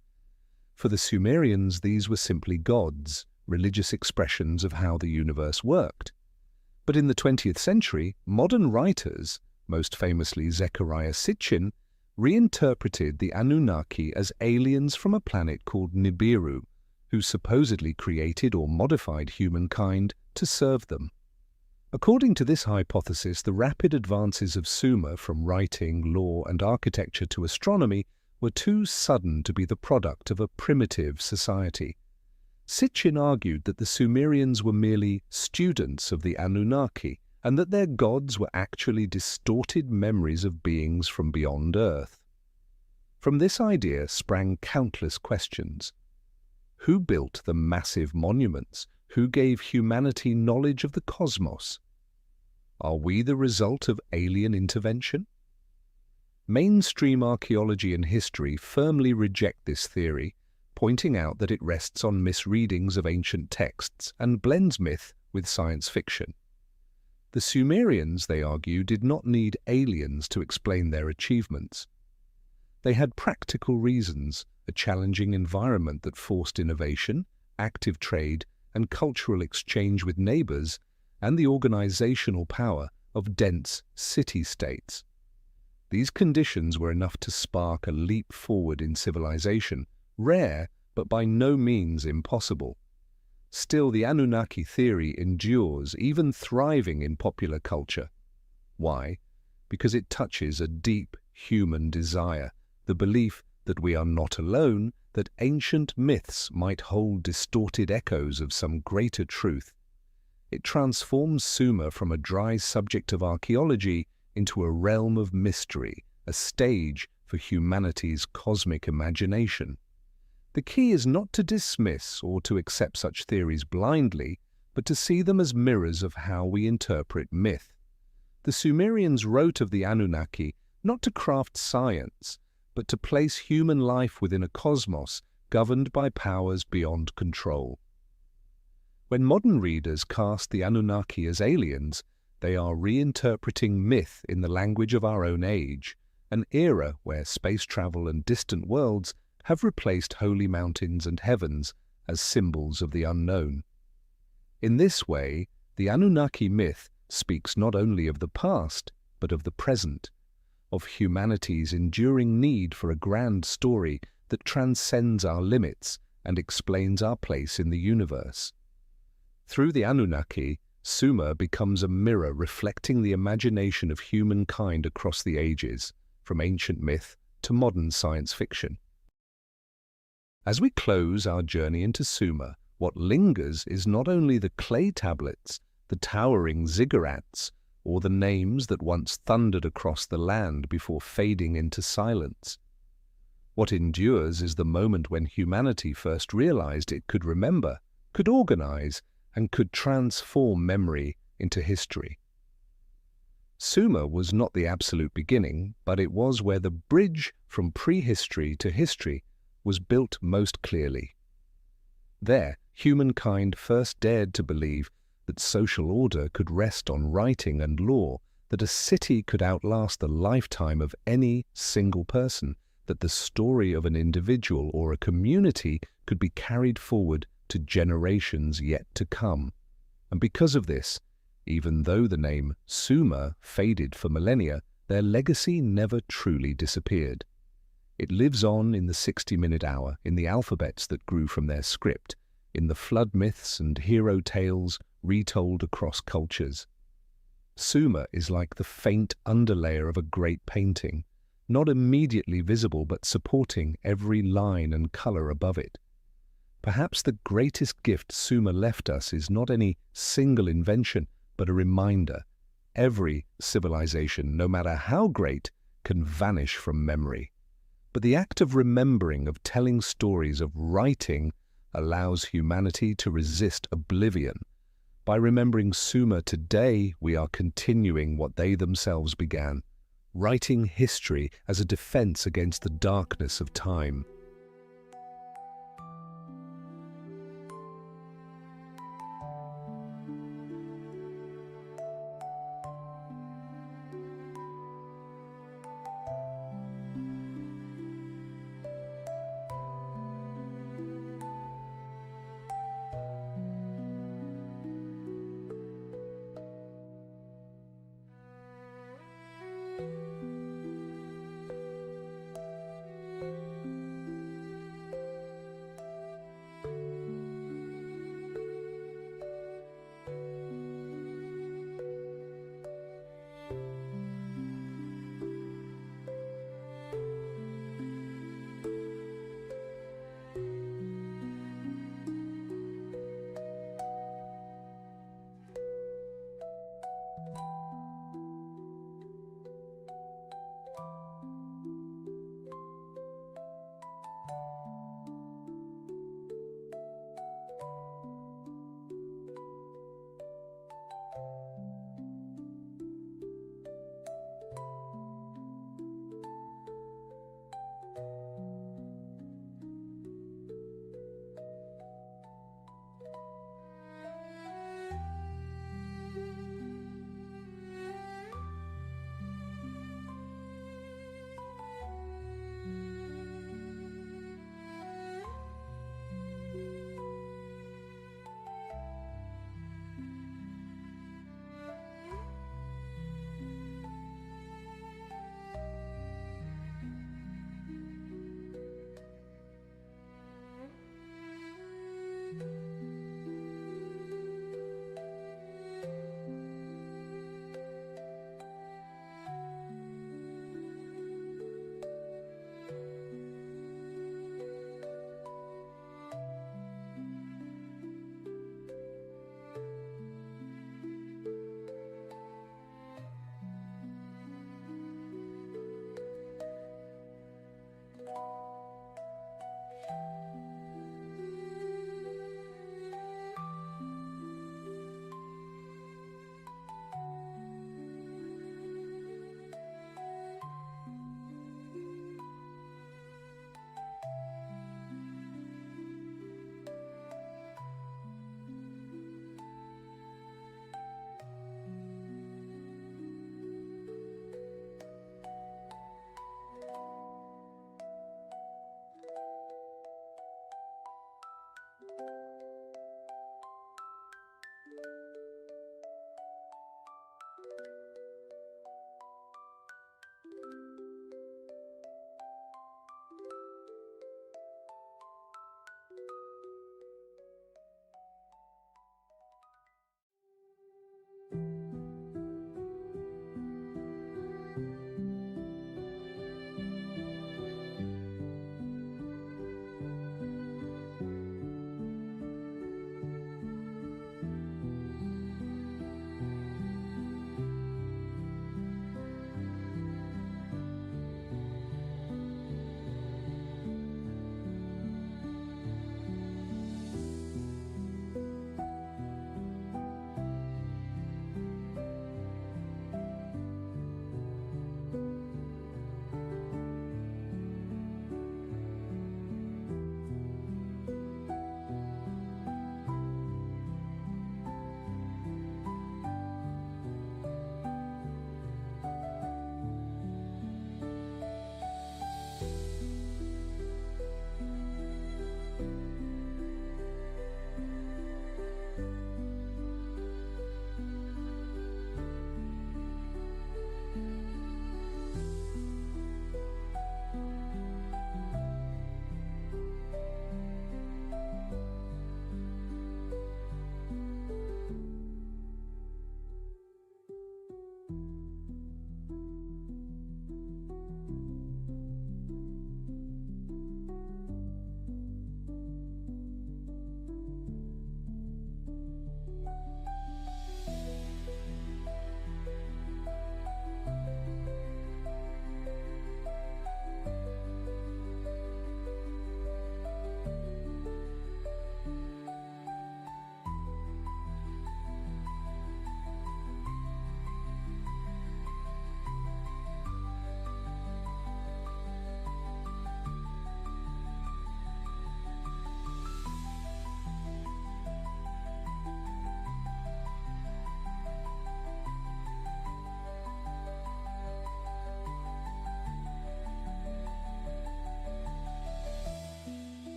For the Sumerians, these were simply gods, religious expressions of how the universe worked. But in the 20th century, modern writers, most famously Zecharia Sitchin, reinterpreted the Anunnaki as aliens from a planet called Nibiru, who supposedly created or modified humankind to serve them. According to this hypothesis, the rapid advances of Sumer from writing, law, and architecture to astronomy were too sudden to be the product of a primitive society. Sitchin argued that the Sumerians were merely students of the Anunnaki, and that their gods were actually distorted memories of beings from beyond Earth. From this idea sprang countless questions. Who built the massive monuments? Who gave humanity knowledge of the cosmos? Are we the result of alien intervention? Mainstream archaeology and history firmly reject this theory, pointing out that it rests on misreadings of ancient texts and blends myth with science fiction. The Sumerians, they argue, did not need aliens to explain their achievements. They had practical reasons: a challenging environment that forced innovation, active trade, and cultural exchange with neighbors, and the organizational power of dense city-states. These conditions were enough to spark a leap forward in civilization, rare but by no means impossible. Still, the Anunnaki theory endures, even thriving in popular culture. Why? Because it touches a deep human desire, the belief that we are not alone, that ancient myths might hold distorted echoes of some greater truth. It transforms Sumer from a dry subject of archaeology into a realm of mystery, a stage for humanity's cosmic imagination. The key is not to dismiss or to accept such theories blindly, but to see them as mirrors of how we interpret myth. The Sumerians wrote of the Anunnaki not to craft science, but to place human life within a cosmos governed by powers beyond control. When modern readers cast the Anunnaki as aliens, they are reinterpreting myth in the language of our own age, an era where space travel and distant worlds have replaced holy mountains and heavens as symbols of the unknown. In this way, the Anunnaki myth speaks not only of the past, but of the present, of humanity's enduring need for a grand story that transcends our limits and explains our place in the universe. Through the Anunnaki, Sumer becomes a mirror reflecting the imagination of humankind across the ages, from ancient myth to modern science fiction. As we close our journey into Sumer, what lingers is not only the clay tablets, the towering ziggurats, or the names that once thundered across the land before fading into silence. What endures is the moment when humanity first realized it could remember, could organize, and could transform memory into history. Sumer was not the absolute beginning, but it was where the bridge from prehistory to history was built most clearly. There, humankind first dared to believe that social order could rest on writing and law, that a city could outlast the lifetime of any single person, that the story of an individual or a community could be carried forward to generations yet to come. And because of this, even though the name Sumer faded for millennia, their legacy never truly disappeared. It lives on in the 60-minute hour, in the alphabets that grew from their script, in the flood myths and hero tales retold across cultures. Sumer is like the faint underlayer of a great painting, not immediately visible but supporting every line and color above it. Perhaps the greatest gift Sumer left us is not any single invention, but a reminder. Every civilization, no matter how great, can vanish from memory. But the act of remembering, of telling stories, of writing, allows humanity to resist oblivion. By remembering Sumer today, we are continuing what they themselves began, writing history as a defense against the darkness of time.